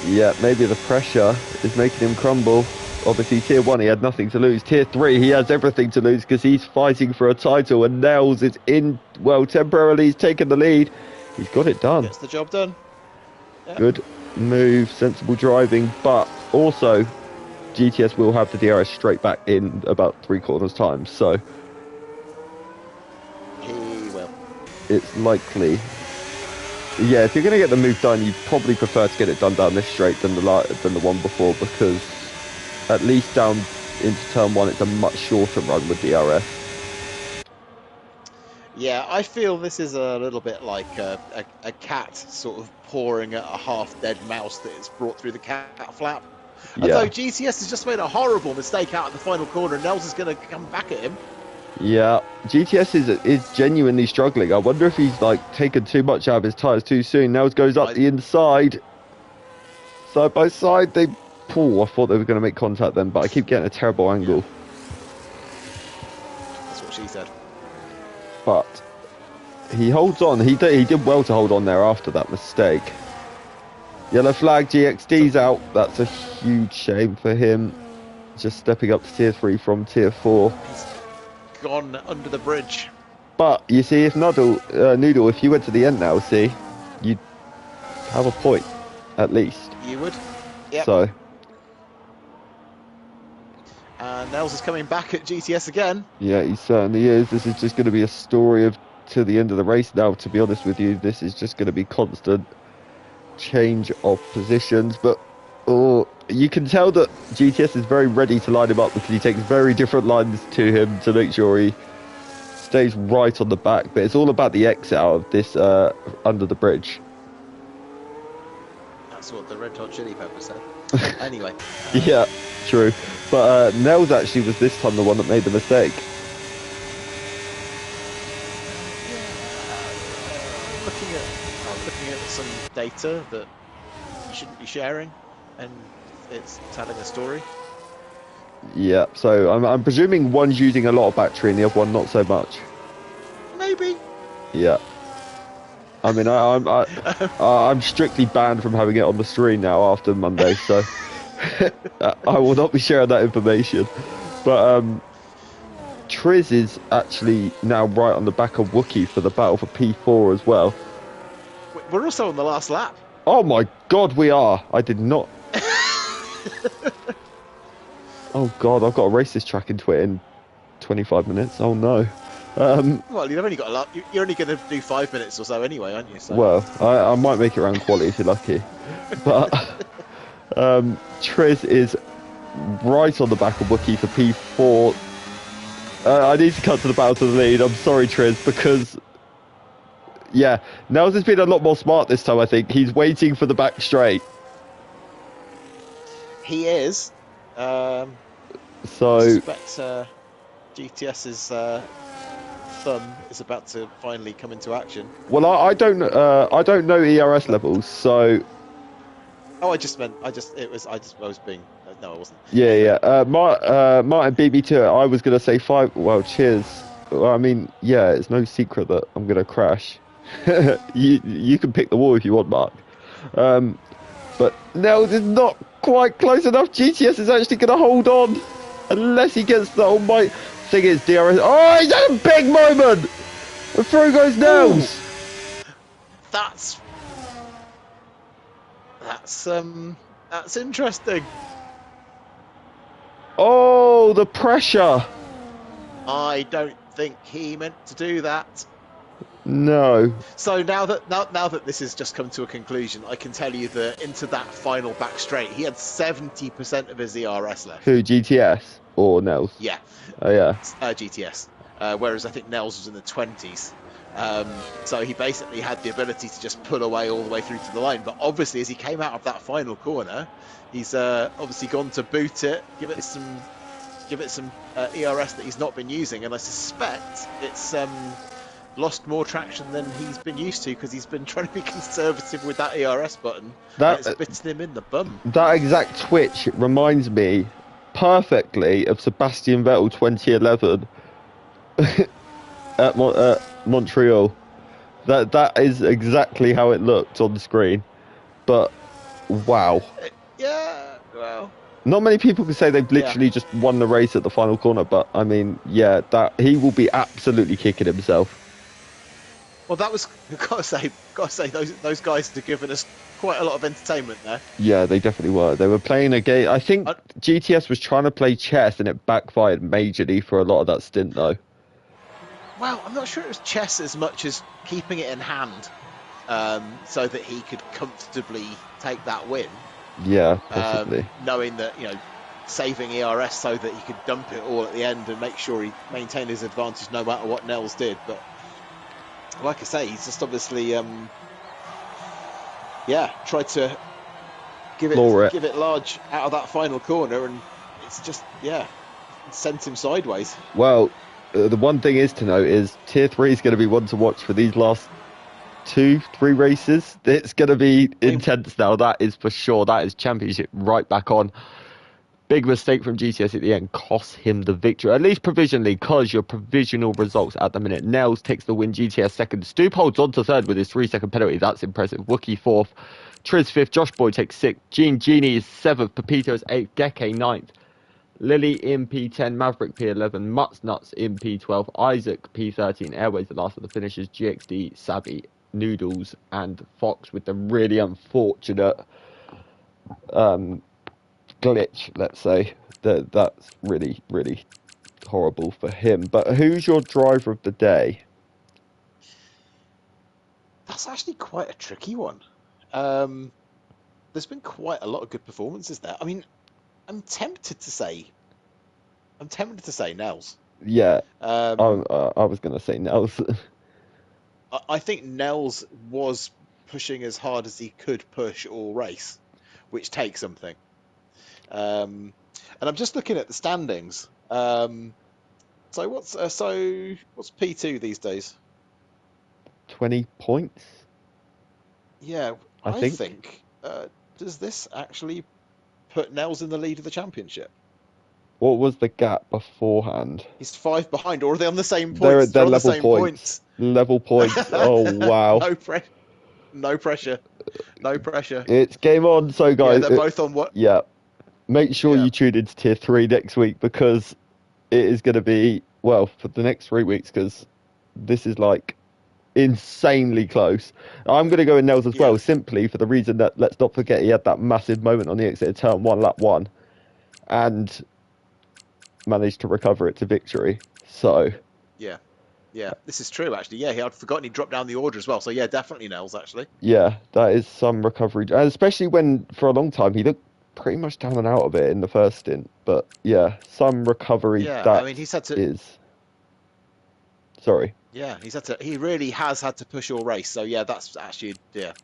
Yeah, maybe the pressure is making him crumble. Obviously, Tier 1 he had nothing to lose. Tier 3 he has everything to lose, because he's fighting for a title, and Nels is in. Well, temporarily he's taken the lead. He's got it done. Gets the job done. Yep. Good move, sensible driving, but also GTS will have the DRS straight back in about 3 corners time, so he will. It's likely. Yeah, if you're going to get the move done, you'd probably prefer to get it done down this straight than the one before, because at least down into turn 1 it's a much shorter run with DRS. Yeah, I feel this is a little bit like a cat sort of pawing at a half-dead mouse that is brought through the cat flap. Although GTS has just made a horrible mistake out at the final corner, and Nels is going to come back at him. Yeah, GTS is genuinely struggling. I wonder if he's like taken too much out of his tyres too soon. Nels goes up the inside. Side by side, I thought they were going to make contact then, but I keep getting a terrible angle. That's what she said. But he holds on. He did well to hold on there after that mistake. Yellow flag, GXD's out. That's a huge shame for him. Just stepping up to Tier 3 from Tier 4. He's gone under the bridge. But you see, if Noodle, if you went to the end now, you'd have a point at least. You would. Yep. So. And Nels is coming back at GTS again. Yeah, he certainly is. This is just going to be a story of to the end of the race now, to be honest with you. This is just going to be constant change of positions, but you can tell that GTS is very ready to line him up, because he takes very different lines to him to make sure he stays right on the back. But it's all about the exit out of this under the bridge. That's what the Red Hot Chili Peppers said. Anyway. Yeah, true. But Nels actually was this time the one that made the mistake. I'm looking at some data that you shouldn't be sharing, and it's telling a story. Yeah, so I'm presuming one's using a lot of battery and the other one not so much. Maybe. Yeah. I mean, I'm strictly banned from having it on the screen now after Monday, so I will not be sharing that information. But Triz is actually now right on the back of Wookiee for the battle for P4 as well. We're also on the last lap. Oh my God, we are! I did not. Oh God, I've got to race this track into it in 25 minutes. Oh no. Well, you've only got a lot. You're only going to do 5 minutes or so anyway, aren't you? So. Well, I might make it around quality if you're lucky. But Triz is right on the back of Wookiee for P4. I need to cut to the battle to the lead. I'm sorry, Triz, because yeah, Nels has been a lot more smart this time. I think he's waiting for the back straight. He is. So I suspect GTS's thumb is about to finally come into action. well, I don't know ERS levels, so. Oh, I was being. No, I wasn't. Yeah. Martin beat me to it. I was gonna say 5. Well, cheers. Well, I mean, yeah, it's no secret that I'm gonna crash. You can pick the wall if you want, Mark. But Nels is not quite close enough. GTS is actually gonna hold on, unless he gets the almighty. Thing is, DRS. Oh, he's had a big moment. And through goes Nels. That's interesting. Oh, the pressure. I don't think he meant to do that. No. So now that this has just come to a conclusion, I can tell you that into that final back straight, he had 70% of his ERS left. Who, GTS or Nels? Yeah. Oh yeah. GTS. Whereas I think Nels was in the 20s. So he basically had the ability to just pull away all the way through to the line. But obviously, as he came out of that final corner, he's obviously gone to boot it, give it some ERS that he's not been using, and I suspect it's lost more traction than he's been used to because he's been trying to be conservative with that ERS button. And it's bitten him in the bum. That exact twitch reminds me perfectly of Sebastian Vettel 2011 at Montreal. That is exactly how it looked on the screen. But wow. Yeah, well. Not many people can say they've literally just won the race at the final corner, but I mean, yeah, that he will be absolutely kicking himself. Well, that was gotta say those guys have given us quite a lot of entertainment there. Yeah, they definitely were. They were playing a game. I think GTS was trying to play chess, and it backfired majorly for a lot of that stint, though. Well, I'm not sure it was chess as much as keeping it in hand, so that he could comfortably take that win. Yeah, possibly. Knowing that, saving ERS so that he could dump it all at the end and make sure he maintained his advantage no matter what Nels did. But like I say, he's just obviously, tried to give it large out of that final corner, and it's just, sent him sideways. Well, the one thing is to note is Tier 3 is going to be one to watch for these last 2-3 races. It's going to be intense now, that is for sure. That is championship right back on. Big mistake from GTS at the end cost him the victory, at least provisionally, because your provisional results at the minute. Nels takes the win, GTS second. Stoop holds on to third with his 3-second penalty. That's impressive. Wookiee fourth. Triz fifth. Josh Boyd takes sixth. Genie is seventh. Pepito is eighth. Geke ninth. Lily in P10. Maverick P11. Mutts Nuts in P12. Isaac P13. Airways the last of the finishers. GXD, Savvy, Noodles, and Fox with the really unfortunate glitch, let's say. That's really, really horrible for him. But who's your driver of the day? That's actually quite a tricky one. There's been quite a lot of good performances there. I mean, I'm tempted to say Nels. Yeah, I was going to say Nels. I think Nels was pushing as hard as he could push all race, which takes something. And I'm just looking at the standings. So what's P2 these days? 20 points. Yeah, I I think. think. Does this actually put Nels in the lead of the championship? What was the gap beforehand? He's 5 behind, or are they on the same They're points? They're on the level same points. points. Level points. Oh wow. No pressure. No pressure. No pressure. It's game on. So Yeah, guys, they're both on what? yeah. Make sure Yeah, you tune into tier 3 next week because it is going to be, well, for the next 3 weeks because this is like insanely close. I'm going to go in Nels as yeah, well, simply for the reason that let's not forget he had that massive moment on the exit of turn 1, lap 1, and managed to recover it to victory. So, yeah, yeah. This is true, actually. Yeah, I'd forgotten he dropped down the order as well. So yeah, definitely Nels, actually. yeah, that is some recovery. And especially when, for a long time, he looked pretty much down and out of it in the first stint. But yeah, some recovery Yeah, I that mean, he's had to. is. Sorry. Yeah, he's had to. He really has had to push all race. So yeah, that's actually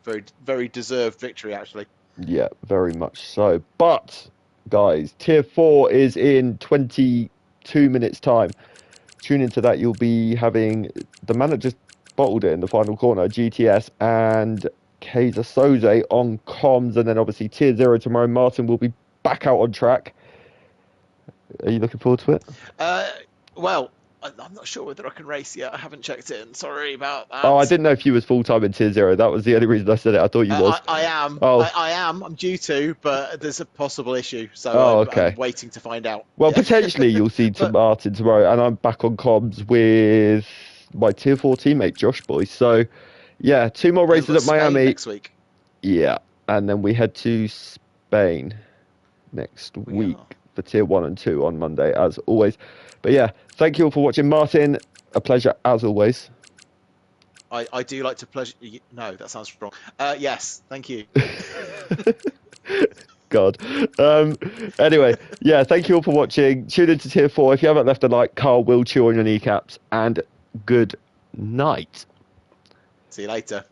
very very deserved victory actually. Yeah, very much so. But, guys, tier 4 is in 22 minutes' time. Tune into that. You'll be having the man that just bottled it in the final corner, GTS, and Kaiser Soze on comms. And then, obviously, tier 0 tomorrow. Martin will be back out on track. Are you looking forward to it? Well, I'm not sure whether I can race yet. I haven't checked in. Sorry about that. Oh, I didn't know if you was full-time in tier 0. That was the only reason I said it. I thought you was. I am. Oh. I am. I'm due to, but there's a possible issue, so Oh, okay. I'm waiting to find out. Well, Yeah. potentially you'll see But- Martin tomorrow, and I'm back on comms with my tier 4 teammate Josh Boy. So, yeah, 2 more races We've at got Spain Miami. next week. Yeah, and then we head to Spain next week for tier 1 and 2 on Monday, as always. But yeah, thank you all for watching, Martin. A pleasure as always. I do like to pleasure. No, that sounds wrong. Yes, thank you. God. Anyway, yeah, thank you all for watching. Tune into tier 4. If you haven't left a like, Carl will chew on your kneecaps. And good night. See you later.